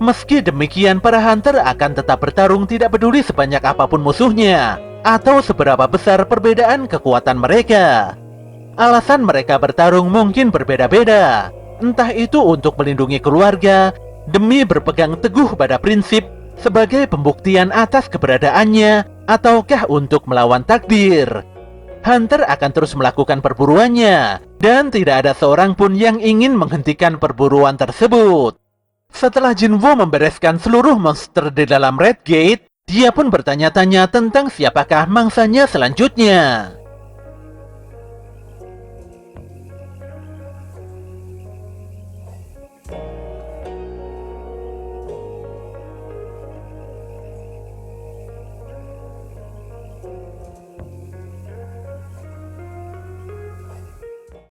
Meski demikian, para hunter akan tetap bertarung tidak peduli sebanyak apapun musuhnya atau seberapa besar perbedaan kekuatan mereka. Alasan mereka bertarung mungkin berbeda-beda, entah itu untuk melindungi keluarga, demi berpegang teguh pada prinsip sebagai pembuktian atas keberadaannya, ataukah untuk melawan takdir. Hunter akan terus melakukan perburuannya, dan tidak ada seorang pun yang ingin menghentikan perburuan tersebut. Setelah Jinwo membereskan seluruh monster di dalam Red Gate, dia pun bertanya-tanya tentang siapakah mangsanya selanjutnya.